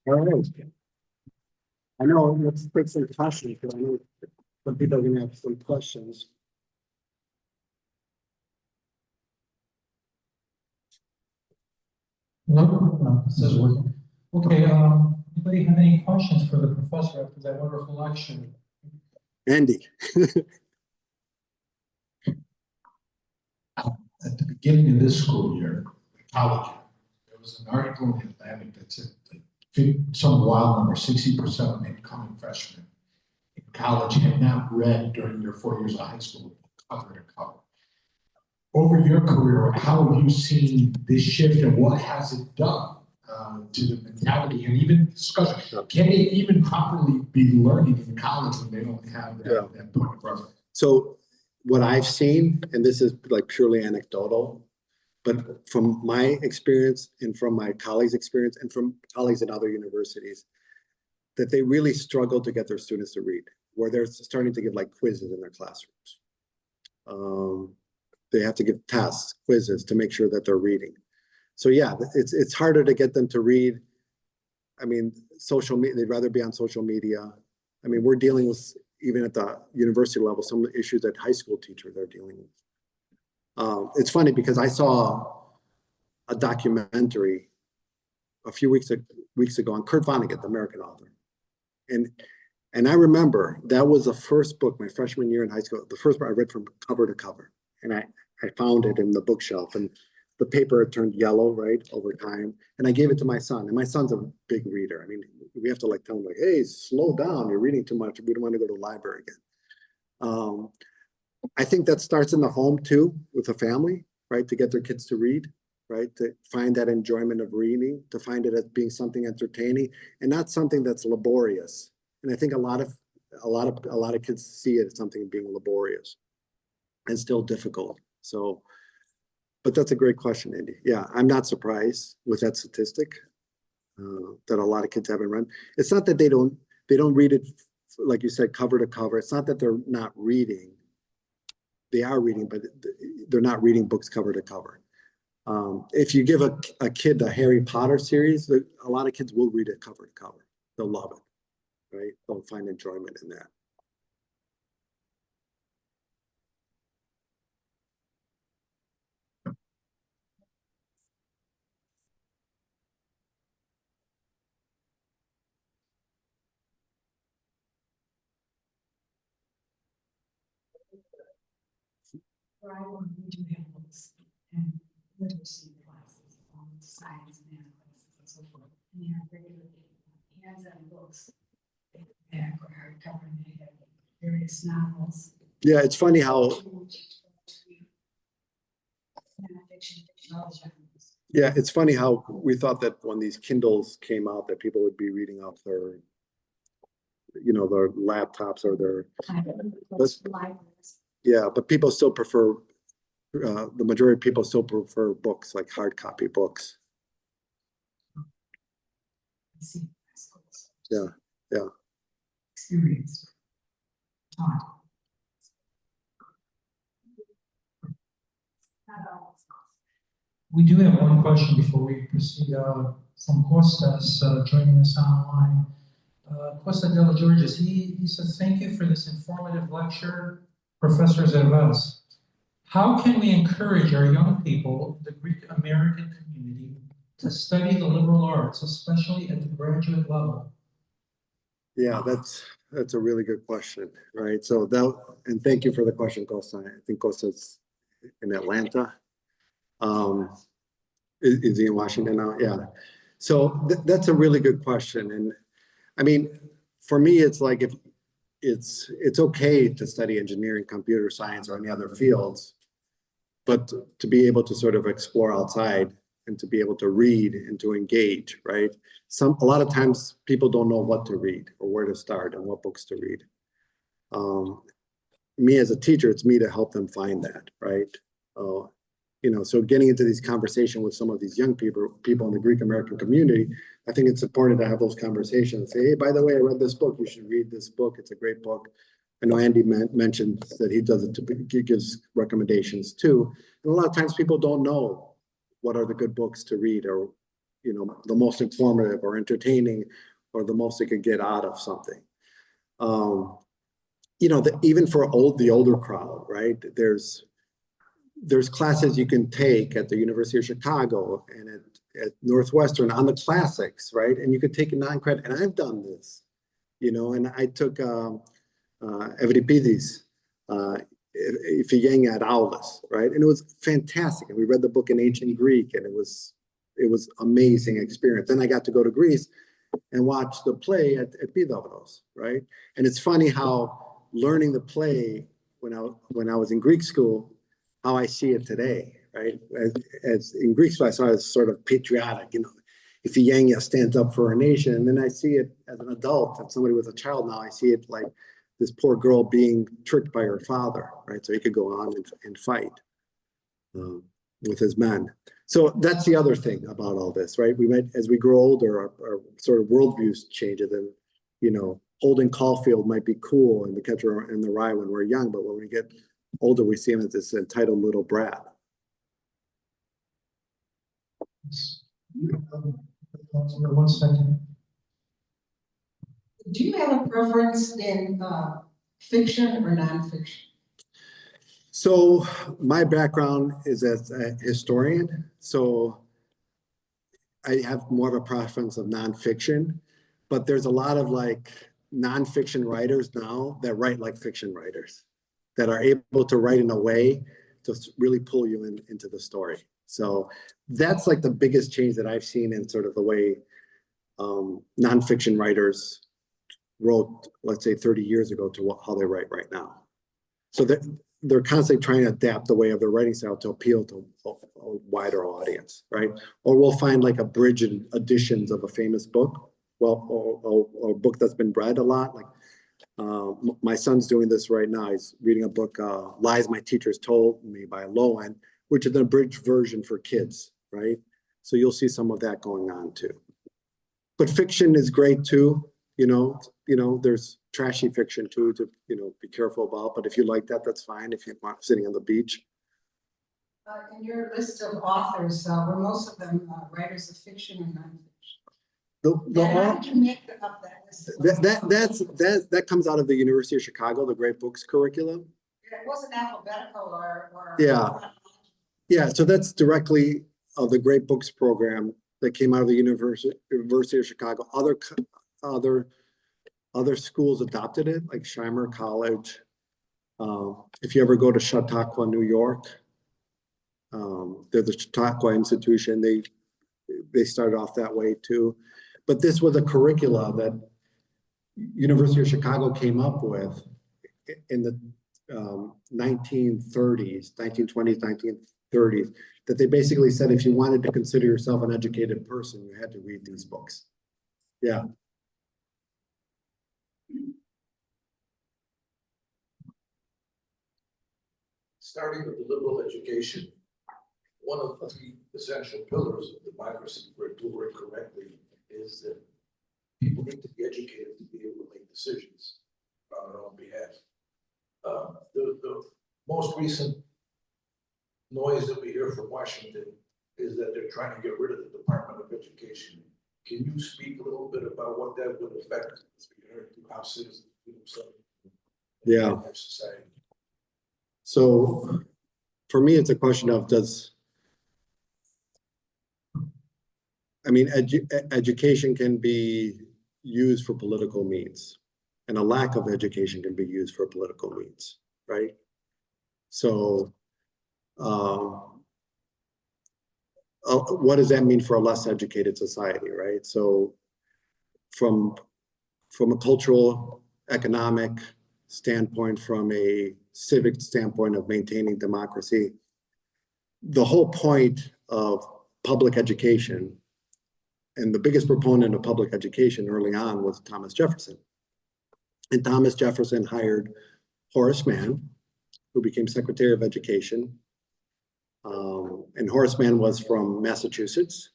All right. I know, let's take some questions, because I know some people are going to have some questions. Hello, this is working. Okay, anybody have any questions for the professor after that wonderful lecture? Andy. At the beginning of this school year, college, there was an article in the Atlantic that said that some wild number, 60% of incoming freshmen in college had not read during their 4 years of high school cover to cover. Over your career, how have you seen this shift and what has it done to the mentality and even discussion? Can they even properly be learning in college when they don't have that point of reference? So what I've seen, and this is like purely anecdotal, but from my experience and from my colleagues' experience and from colleagues at other universities, that they really struggle to get their students to read, where they're starting to give like quizzes in their classrooms. They have to give tests, quizzes to make sure that they're reading. So yeah, it's harder to get them to read. I mean, social media, they'd rather be on social media. I mean, we're dealing with, even at the university level, some of the issues that high school teachers are dealing with. It's funny because I saw a documentary a few weeks ago on Kurt Vonnegut, the American author. And I remember that was the first book, my freshman year in high school, the first book I read from cover to cover. And I found it in the bookshelf, and the paper had turned yellow, right, over time. And I gave it to my son, and my son's a big reader. I mean, we have to like tell him like, hey, slow down, you're reading too much. We don't want to go to the library again. I think that starts in the home too, with a family, right, to get their kids to read, right, to find that enjoyment of reading, to find it as being something entertaining and not something that's laborious. And I think a lot of kids see it as something being laborious and still difficult. So, but that's a great question, Andy. Yeah, I'm not surprised with that statistic that a lot of kids haven't read. It's not that they don't read it, like you said, cover to cover. It's not that they're not reading. They are reading, but they're not reading books cover to cover. If you give a kid the Harry Potter series, a lot of kids will read it cover to cover. They'll love it, right? They'll find enjoyment in that. We do have books and literacy classes, science and math classes and so forth. And they have regular hands-on books. Back or hardcover, and they have various novels. Yeah, it's funny how. Yeah, it's funny how we thought that when these Kindles came out that people would be reading off their, their laptops or their. Yeah, but people still prefer, the majority of people still prefer books, like hard copy books. Yeah, yeah. Experience. Taught. We do have one question before we proceed from Costas joining us online. Costa de la Georges, he says, thank you for this informative lecture, Professor Zervas. How can we encourage our young people in the Greek American community to study the liberal arts, especially at the graduate level? Yeah, that's a really good question, right? So and thank you for the question, Costa. I think Costa's in Atlanta. Is he in Washington now? Yeah. So that's a really good question. And I mean, for me, it's like if it's okay to study engineering, computer science, or any other fields, but to be able to sort of explore outside and to be able to read and to engage, right? A lot of times people don't know what to read or where to start and what books to read. Me as a teacher, it's me to help them find that, right? So getting into these conversations with some of these young people in the Greek American community, I think it's important to have those conversations. Say, hey, by the way, I read this book. You should read this book. It's a great book. I know Andy mentioned that he does it he gives recommendations too. And a lot of times people don't know what are the good books to read, or the most informative or entertaining, or the most they could get out of something. Even for the older crowd, right? There's classes you can take at the University of Chicago and at Northwestern on the classics, right? And you could take a non-credit, and I've done this, and I took Evripidis, Iphigenia at Aulis, right? And it was fantastic. And we read the book in ancient Greek, and it was amazing experience. Then I got to go to Greece and watch the play at Pidavros, right? And it's funny how learning the play when I was in Greek school, how I see it today, right? As in Greek school, I saw it as sort of patriotic, Iphigenia stands up for her nation. And then I see it as an adult, as somebody with a child now, I see it like this poor girl being tricked by her father, right? So he could go on and fight with his men. So that's the other thing about all this, right? As we grow older, our sort of worldviews change. And then, Holden Caulfield might be cool in The Catcher in the Rye when we're young, but when we get older, we see him as this entitled little brat. One second. Do you have a preference in fiction or nonfiction? So my background is as a historian, so I have more of a preference of nonfiction, but there's a lot of nonfiction writers now that write like fiction writers, that are able to write in a way to really pull you into the story. So that's like the biggest change that I've seen in sort of the way nonfiction writers wrote, let's say 30 years ago, to how they write right now. So they're constantly trying to adapt the way of their writing style to appeal to a wider audience, right? Or we'll find like abridged editions of a famous book, or a book that's been read a lot. Like my son's doing this right now. He's reading a book, Lies My Teachers Told Me by Lowen, which is an abridged version for kids, right? So you'll see some of that going on too. But fiction is great too. There's trashy fiction too to, be careful about. But if you like that, that's fine. If you want sitting on the beach. In your list of authors, were most of them writers of fiction or nonfiction? How did you make up that list? That comes out of the University of Chicago, the Great Books curriculum. It wasn't alphabetical or Yeah. So that's directly the Great Books program that came out of the University of Chicago. Other schools adopted it, like Shimer College. If you ever go to Chautauqua, New York, they're the Chautauqua Institution. They started off that way too. But this was a curricula that University of Chicago came up with in the 1930s, 1920s, 1930s, that they basically said if you wanted to consider yourself an educated person, you had to read these books. Yeah. Starting with the liberal education, one of the three essential pillars of democracy, where to work correctly, is that people need to be educated to be able to make decisions on their own behalf. The most recent noise that we hear from Washington is that they're trying to get rid of the Department of Education. Can you speak a little bit about what that would affect how citizens do themselves in our society? So for me, it's a question of education can be used for political means, and a lack of education can be used for political means, right? So what does that mean for a less educated society, right? So from a cultural, economic standpoint, from a civic standpoint of maintaining democracy, the whole point of public education, and the biggest proponent of public education early on was Thomas Jefferson. And Thomas Jefferson hired Horace Mann, who became Secretary of Education. And Horace Mann was from Massachusetts.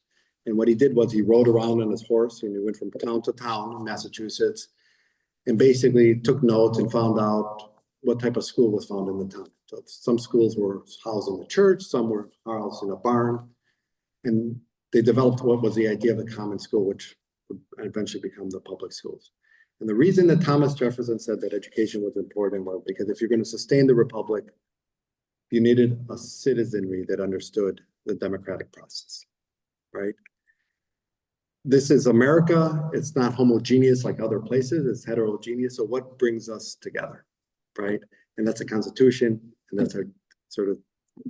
And what he did was he rode around on his horse and he went from town to town in Massachusetts and basically took notes and found out what type of school was found in the town. So some schools were housed in the church, some were housed in a barn. And they developed what was the idea of the common school, which would eventually become the public schools. And the reason that Thomas Jefferson said that education was important was because if you're going to sustain the republic, you needed a citizenry that understood the democratic process, right? This is America. It's not homogeneous like other places. It's heterogeneous. So what brings us together, right? And that's a constitution, and that's our sort of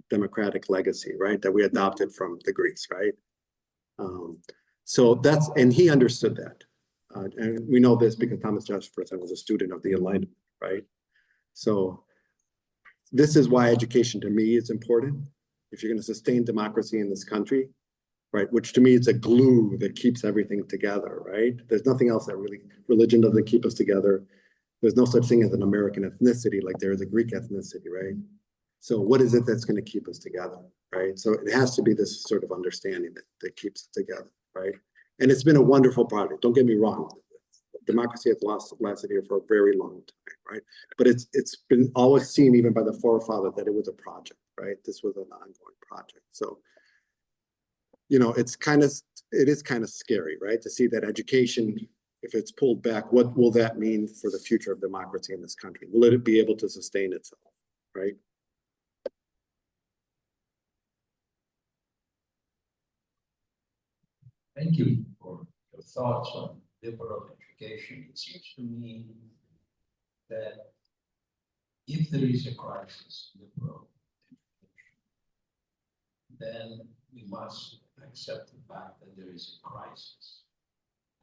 democratic legacy, right? That we adopted from the Greeks, right? So that's, and he understood that. And we know this because Thomas Jefferson was a student of the Enlightenment, right? So this is why education to me is important. If you're going to sustain democracy in this country, right, which to me is a glue that keeps everything together, right? There's nothing else that really, religion doesn't keep us together. There's no such thing as an American ethnicity like there is a Greek ethnicity, right? So what is it that's going to keep us together, right? So it has to be this sort of understanding that keeps it together, right? And it's been a wonderful project. Don't get me wrong. Democracy has lasted here for a very long time, right? But it's been always seen, even by the forefather, that it was a project, right? This was an ongoing project. So, you know, it is kind of scary, right? To see that education, if it's pulled back, what will that mean for the future of democracy in this country? Will it be able to sustain itself, right? Thank you for your thoughts on liberal education. It seems to me that if there is a crisis in liberal education, then we must accept the fact that there is a crisis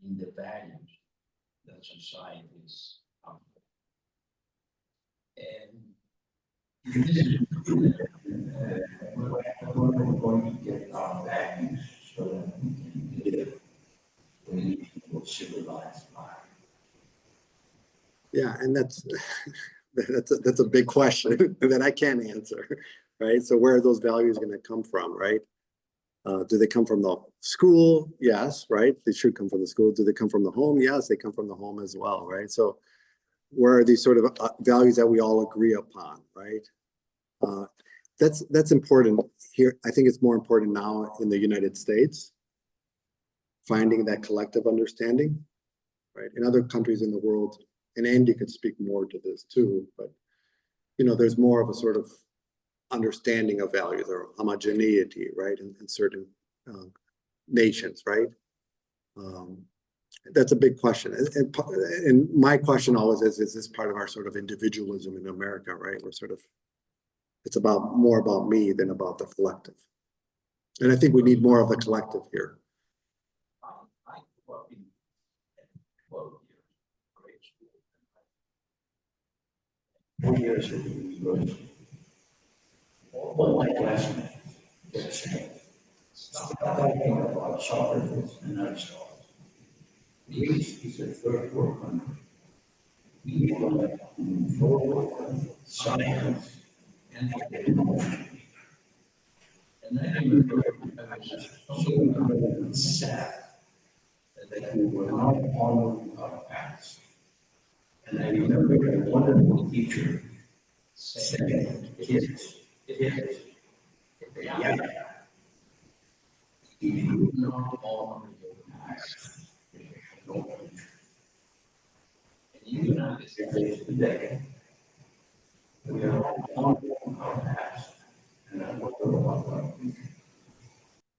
in the values that societies have. And this is we're going to get our values so that we can live in an equal, civilized life. Yeah, and that's a big question that I can't answer, right? So where are those values going to come from, right? Do they come from the school? Yes, right? They should come from the school. Do they come from the home? Yes, they come from the home as well, right? So where are these sort of values that we all agree upon, right? That's important here. I think it's more important now in the United States, finding that collective understanding, right? In other countries in the world, and Andy could speak more to this too, but you know, there's more of a sort of understanding of values or homogeneity, right? In certain nations, right? That's a big question. And my question always is this part of our sort of individualism in America, right? We're sort of, it's about more about me than about the collective. And I think we need more of the collective here. I grew up in 12 years grade school. 4 years at the university. All my classmates stopped talking about Socrates and Aristotle. Greece is a third world country. We want to move forward science and technology. And I remember I was so sad that we were not following our paths. And I remember a wonderful teacher saying, kids, yeah, if you not honor your past, you have no future. And in the United States today, we are all honoring our past, and I wonder about our future.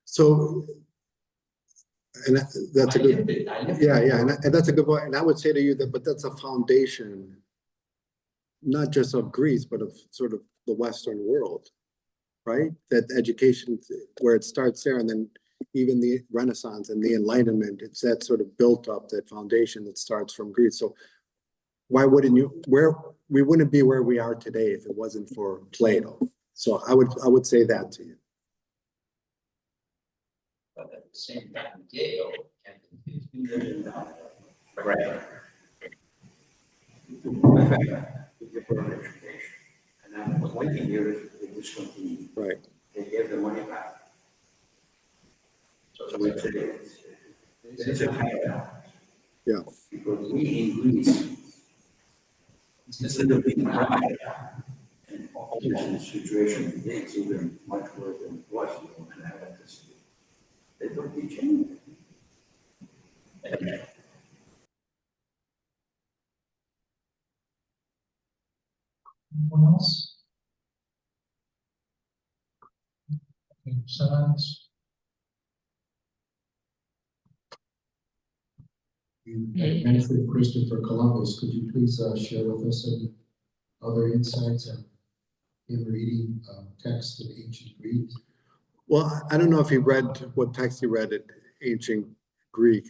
So, and that's a good, yeah, and that's a good point. And I would say to you that, but that's a foundation, not just of Greece, but of sort of the Western world, right? That education, where it starts there, and then even the Renaissance and the Enlightenment, it's that sort of built up, that foundation that starts from Greece. So why wouldn't you, we wouldn't be where we are today if it wasn't for Plato. So I would say that to you. But at the same time, Yale can continue to forever. With the further education. And then 20 years, they discontinued. Right. They gave the money back. So it's a kind of balance. Yeah. Because we in Greece, instead of being right, and obviously the situation today is even much worse than it was, and I like to see. They don't teach anything. And Anyone else? Okay, silence. You mentioned Christopher Columbus. Could you please share with us any other insights in reading texts in ancient Greek? Well, I don't know if he read what text he read in ancient Greek.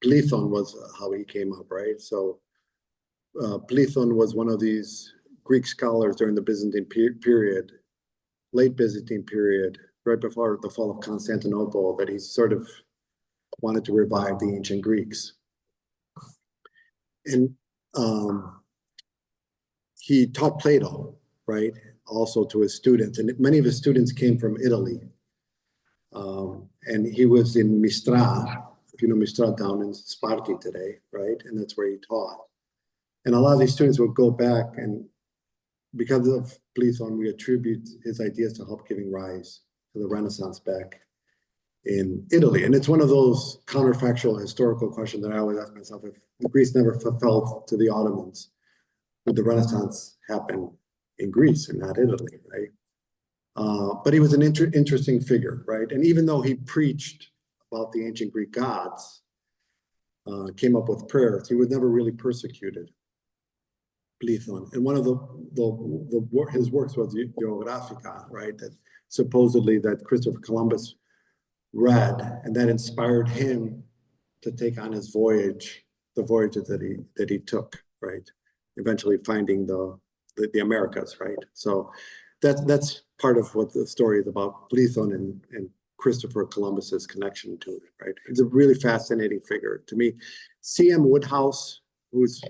Plethon was how he came up, right? So Plethon was one of these Greek scholars during the Byzantine period, late Byzantine period, right before the fall of Constantinople, that he sort of wanted to revive the ancient Greeks. And he taught Plato, right, also to his students. And many of his students came from Italy. And he was in Mistra, if you know Mistra, down in Sparti today, right? And that's where he taught. And a lot of these students would go back, and because of Plethon, we attribute his ideas to help giving rise to the Renaissance back in Italy. And it's one of those counterfactual historical questions that I always ask myself: if Greece never fell to the Ottomans, would the Renaissance happen in Greece and not Italy, right? But he was an interesting figure, right? And even though he preached about the ancient Greek gods, came up with prayers, he was never really persecuted. Plethon. And one of his works was Geographica, right? That supposedly that Christopher Columbus read, and that inspired him to take on his voyage, the voyages that he took, right? Eventually finding the Americas, right? So that's part of what the story is about, Plethon and Christopher Columbus's connection to it, right? It's a really fascinating figure to me. C.M. Woodhouse, who's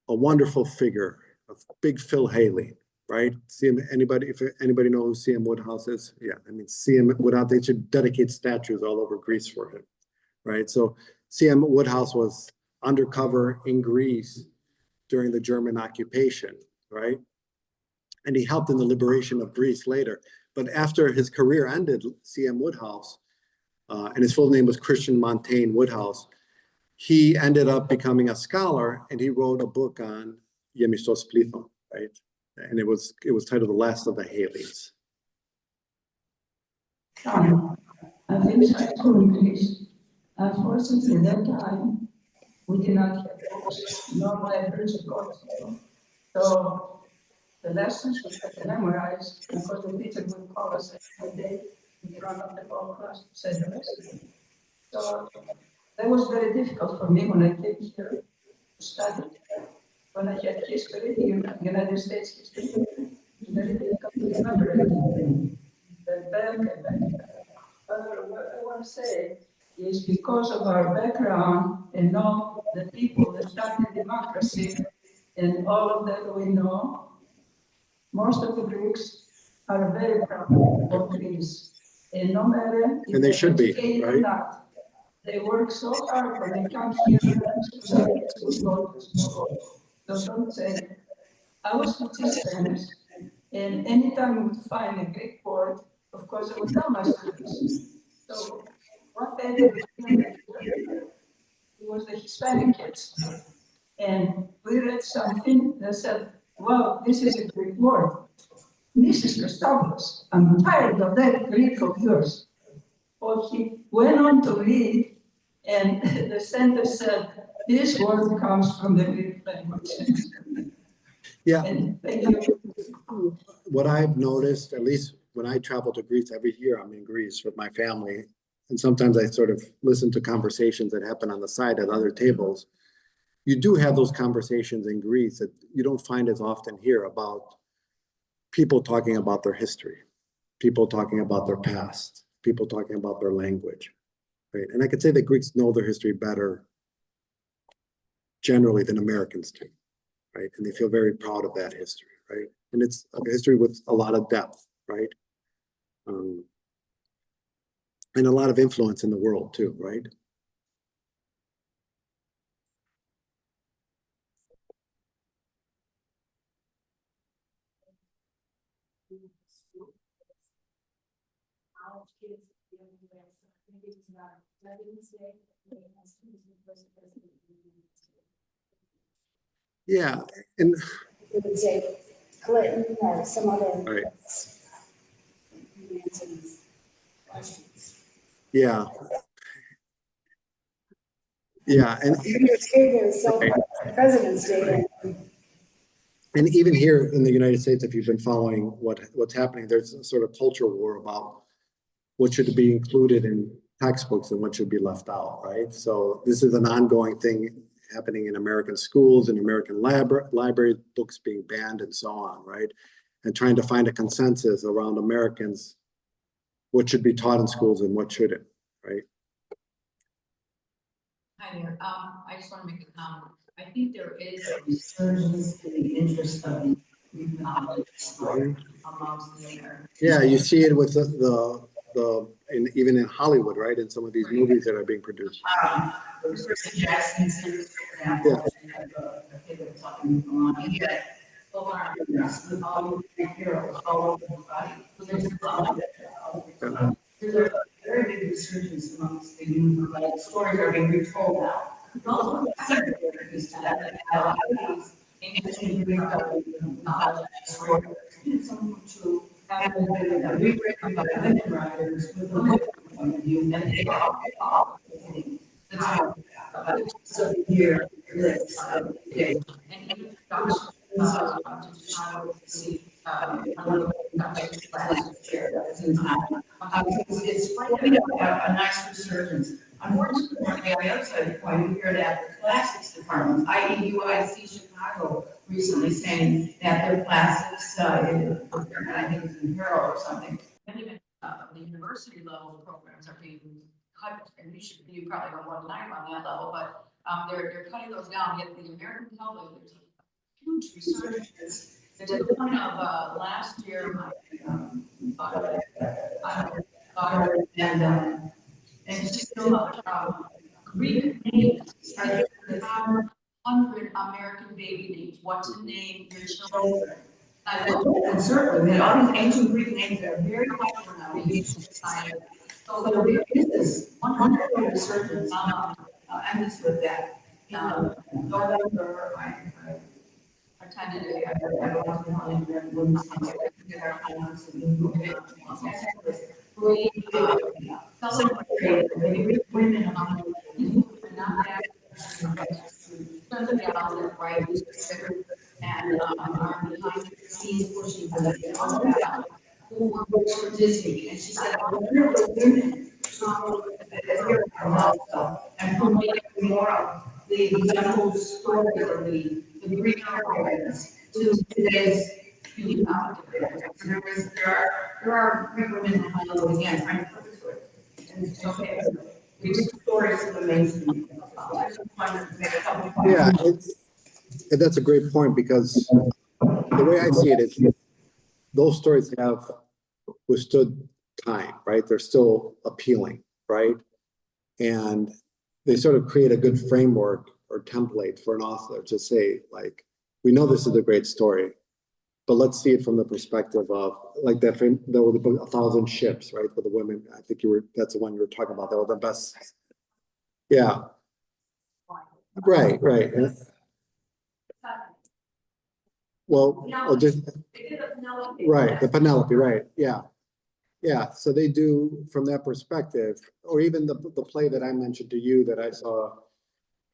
a wonderful figure, of big Phil Haley, right? If anybody know who C.M. Woodhouse is? Yeah, I mean, C.M. Woodhouse, they should dedicate statues all over Greece for him, right? So C.M. Woodhouse was undercover in Greece during the German occupation, right? And he helped in the liberation of Greece later. But after his career ended, C.M. Woodhouse, and his full name was Christian Montaigne Woodhouse, he ended up becoming a scholar, and he wrote a book on Gemistos Plethon, right? And it was titled The Last of the Haleys. I finished high school in Greece. Unfortunately, at that time, we did not have books, no libraries to go to. So the lessons we had to memorize, because the teacher would call us every day in front of the whole class to say the lesson. So that was very difficult for me when I came here to study. When I had history, the United States history, it's very difficult to remember everything. But back and back. What I want to say is because of our background and all the people that started democracy and all of that we know, most of the Greeks are very proud of Greece. And no matter if And they should be, educated or right? not, they work so hard when they come here so their kids will go to school. So don't say, I was teaching Spanish, and anytime we would find a Greek word, of course, I would tell my students. So one day the beginning of the year, it was the Hispanic kids. And we read something that said, well, this is a Greek word. Mrs. Christopoulos, I'm tired of that Greek of yours. Well, he went on to read, and the sentence said, this word comes from the Greek language. Yeah, And thank you. what I've noticed, at least when I travel to Greece every year, I'm in Greece with my family. And sometimes I sort of listen to conversations that happen on the side at other tables. You do have those conversations in Greece that you don't find as often here about people talking about their history, people talking about their past, people talking about their language, right? And I could say that Greeks know their history better generally than Americans do, right? And they feel very proud of that history, right? And it's a history with a lot of depth, right? And a lot of influence in the world too, right? College kids, the other way, so maybe it's not President's Day, maybe it has to be the first president. Yeah, and It would say Clinton or some other. Right. Answer these questions. yeah. Yeah, and It's here, so President's Day. and even here in the United States, if you've been following what's happening, there's a sort of culture war about what should be included in textbooks and what should be left out, right? So this is an ongoing thing happening in American schools and American library books being banned and so on, right? And trying to find a consensus around Americans, what should be taught in schools and what shouldn't, right? Hi there, I just want to make a comment. I think there is a Resurgence in the interest of the knowledge amongst the Americans. Yeah, you see it with and even in Hollywood, right? In some of these movies that are being produced. Percy Jackson, for example, a kid that's talking on, he had full arms with all the heroes all over the body. There's a very big resurgence amongst the youth, like stories are being retold now. Also, piece to that, like a lot of these ancient Greek knowledge stories, it's something to have been rewritten by women writers with a women point of view, and they are all the time so here lives today. And even Dutch, to Chicago to see, another Dutch class chair that's in town. It's like a nice resurgence. Unfortunately, on the other side of the coin, we heard at the classics department, i.e. UIC Chicago, recently saying that their classics, I think it's in Herald or something. Many of the university level programs are being cut, and you probably don't want to line on that level, but they're cutting those down. Yet the American public, there's a huge resurgence. To the point of last year, my daughter and she's still Greek names are the 100 American baby names. What to name your children? And certainly, we had all these ancient Greek names that are very popular now in ancient society. So there is this wonderful resurgence, and this with that. November, I attended I was in the women's council, did our finance and we celebrated the Greek women among not that the gals that write and are behind the scenes pushing for the who works for Disney, and she said, I wonder what women and who make more of the general story of the Greek heroines to today's human there are women in Hollywood again trying to put this way. And it's okay. These stories are amazing. Yeah, and that's a great point, because the way I see it is those stories have withstood time, right? They're still appealing, right? And they sort of create a good framework or template for an author to say, like, we know this is a great story, but let's see it from the perspective of, like, that film, there were the book 1,000 Ships, right? For the women, I think that's the one you were talking about. That was the best. Yeah. Right. Well, just right, the Penelope, right? Yeah. So they do from that perspective, or even the play that I mentioned to you that I saw,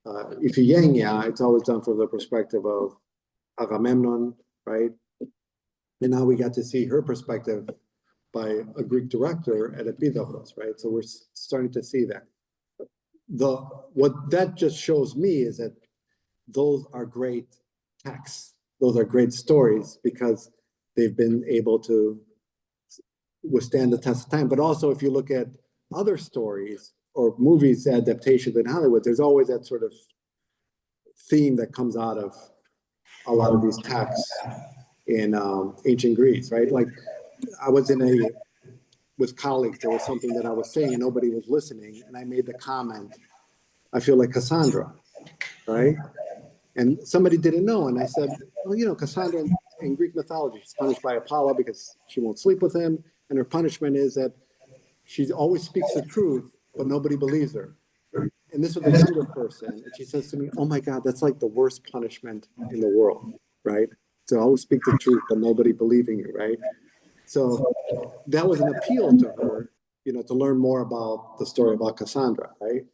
Iphigenia. It's always done from the perspective of Agamemnon, right? And now we got to see her perspective by a Greek director at Epidavros, right? So we're starting to see that. What that just shows me is that those are great texts. Those are great stories because they've been able to withstand the test of time. But also, if you look at other stories or movies adaptations in Hollywood, there's always that sort of theme that comes out of a lot of these texts in ancient Greece, right? Like I was with colleagues, there was something that I was saying and nobody was listening, and I made the comment, I feel like Cassandra, right? And somebody didn't know, and I said, well, you know, Cassandra in Greek mythology is punished by Apollo because she won't sleep with him, and her punishment is that she always speaks the truth, but nobody believes her. And this was a younger person, and she says to me, oh my God, that's like the worst punishment in the world, right? To always speak the truth, but nobody believing you, right? So that was an appeal to her, you know, to learn more about the story about Cassandra, right?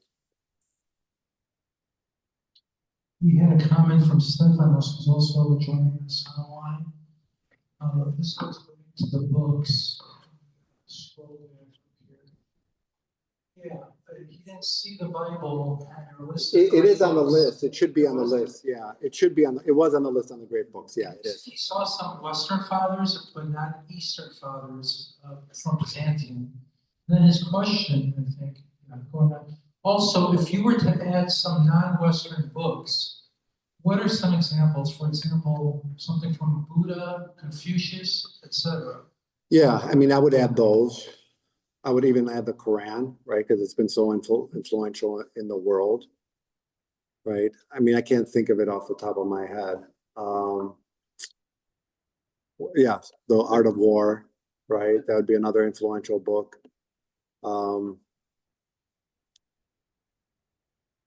We had a comment from Stephanos, who's also joining us online. This goes to the books. Scroll down here. Yeah, he didn't see the Bible on your list. It is on the list. It should be on the list. Yeah, it should be on. It was on the list on the great books. Yeah, it is. He saw some Western fathers, but not Eastern fathers from Byzantium. Then his question, I think, going on. Also, if you were to add some non-Western books, what are some examples? For example, something from Buddha, Confucius, etc. Yeah, I mean, I would add those. I would even add the Quran, right? Because it's been so influential in the world, right? I mean, I can't think of it off the top of my head. Yeah, The Art of War, right? That would be another influential book.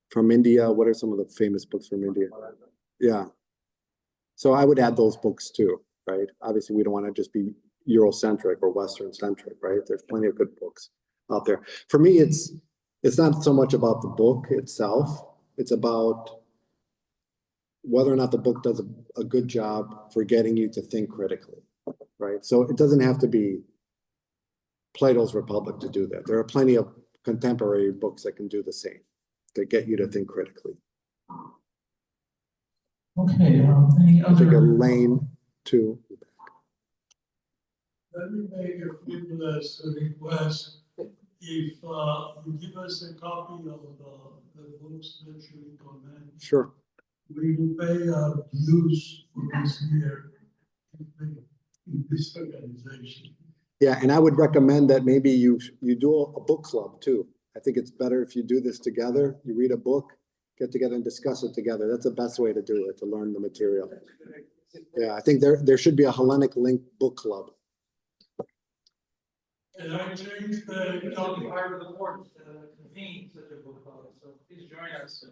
From India, what are some of the famous books from India? Yeah. So I would add those books too, right? Obviously, we don't want to just be Eurocentric or Western-centric, right? There's plenty of good books out there. For me, it's not so much about the book itself. It's about whether or not the book does a good job for getting you to think critically, right? So it doesn't have to be Plato's Republic to do that. There are plenty of contemporary books that can do the same, that get you to think critically. Okay, any I think other? Elaine too. Let me make a frivolous request. If you give us a copy of the books that you recommend, Sure. we will pay our dues for this year in this organization. Yeah, and I would recommend that maybe you do a book club too. I think it's better if you do this together. You read a book, get together and discuss it together. That's the best way to do it, to learn the material. Yeah, I think there should be a Hellenic Link book club. And I changed the topic. Part of the board convenes such a book club, so please join us.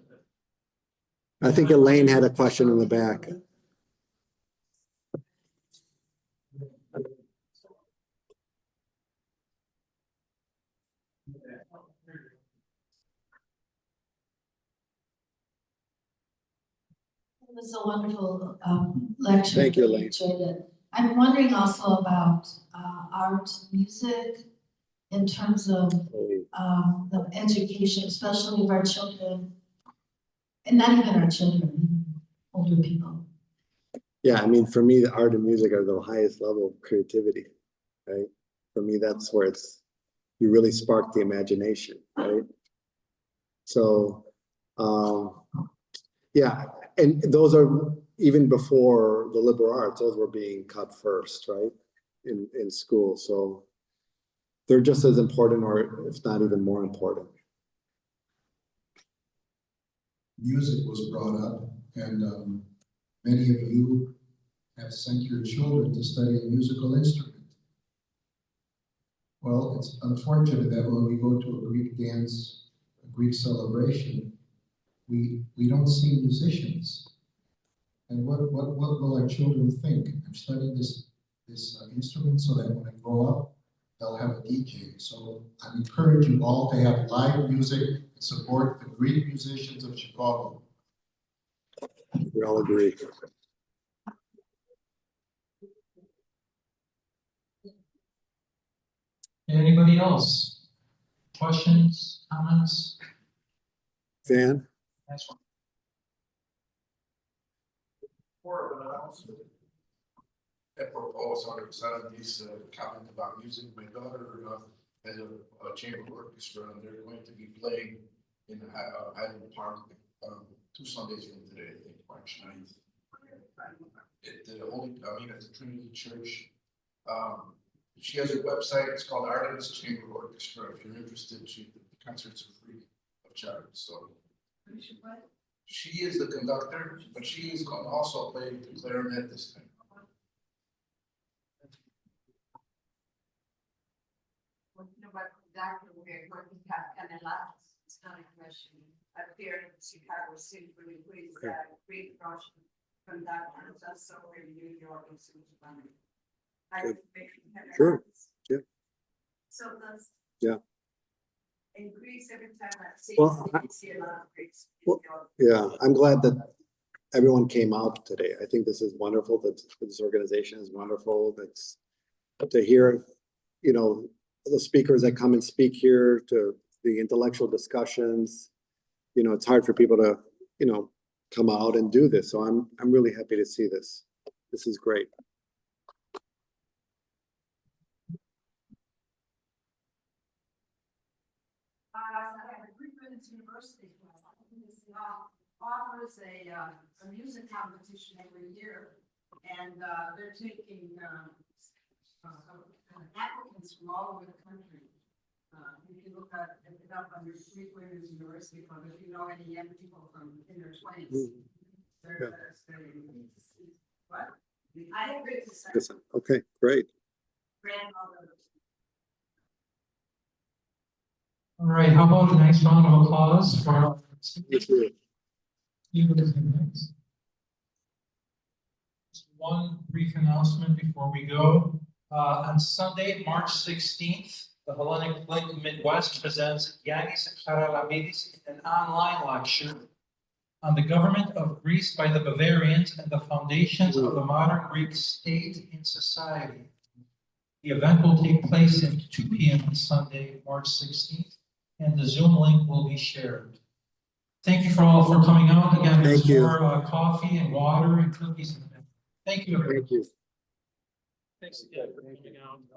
I think Elaine had a question in the back. It was a wonderful lecture. Thank you, Elaine. Enjoyed it. I'm wondering also about art, music, in terms of the education, especially of our children, and not even our children, older people. Yeah, I mean, for me, the art and music are the highest level of creativity, right? For me, that's where you really spark the imagination, right? So, yeah, and those are, even before the liberal arts, those were being cut first, right? In school, so they're just as important, or if not even more important. Music was brought up, and many of you have sent your children to study a musical instrument. Well, it's unfortunate that when we go to a Greek dance, a Greek celebration, we don't see musicians. And what will our children think? I'm studying this instrument so that when I grow up, they'll have a DJ. So I encourage you all to have live music and support the Greek musicians of Chicago. We all agree. anybody else? Questions, comments? Dan? Next one. Apropos, on Saturday's comment about music, my daughter has a chamber orchestra, and they're going to be playing in Highland Park 2 Sundays from today, I think, March 9th. At the Trinity Church. She has a website, it's called Artemis Chamber Orchestra. If you're interested, the concerts are free of charge, so. She is the conductor, but she is going to also play the clarinet this time. Dr. Weir, working it's not a question. Appeared in Chicago Symphony, who is a great Russian conductor, just over in New York and Symphony. Sure. Yeah. So does. Yeah. Increase every time I see, Well, see a lot of greats. Yeah, I'm glad that everyone came out today. I think this is wonderful, that this organization is wonderful. That's to hear, you know, the speakers that come and speak here, to the intellectual discussions. You know, it's hard for people to, you know, come out and do this. So I'm really happy to see this. This is great. University offers a music competition every year, and they're taking applicants from all over the country. You can look it up under Three Queens University Club if you know any young people from in their 20s. What? I agree with that. Okay, great. Grandmother. All right, how about a nice round of applause for our Thank you. Just one brief announcement before we go. On Sunday, March 16th, the Hellenic Link Midwest presents Yanis Charalavidis in an online lecture on the government of Greece by the Bavarians and the foundations of the modern Greek state and society. The event will take place at 2 p.m. on Sunday, March 16th, and the Zoom link will be shared. Thank you for all for coming out. Again, there's more coffee and water and cookies in the back. Thank you, everybody. Thank you. Thanks again for coming out.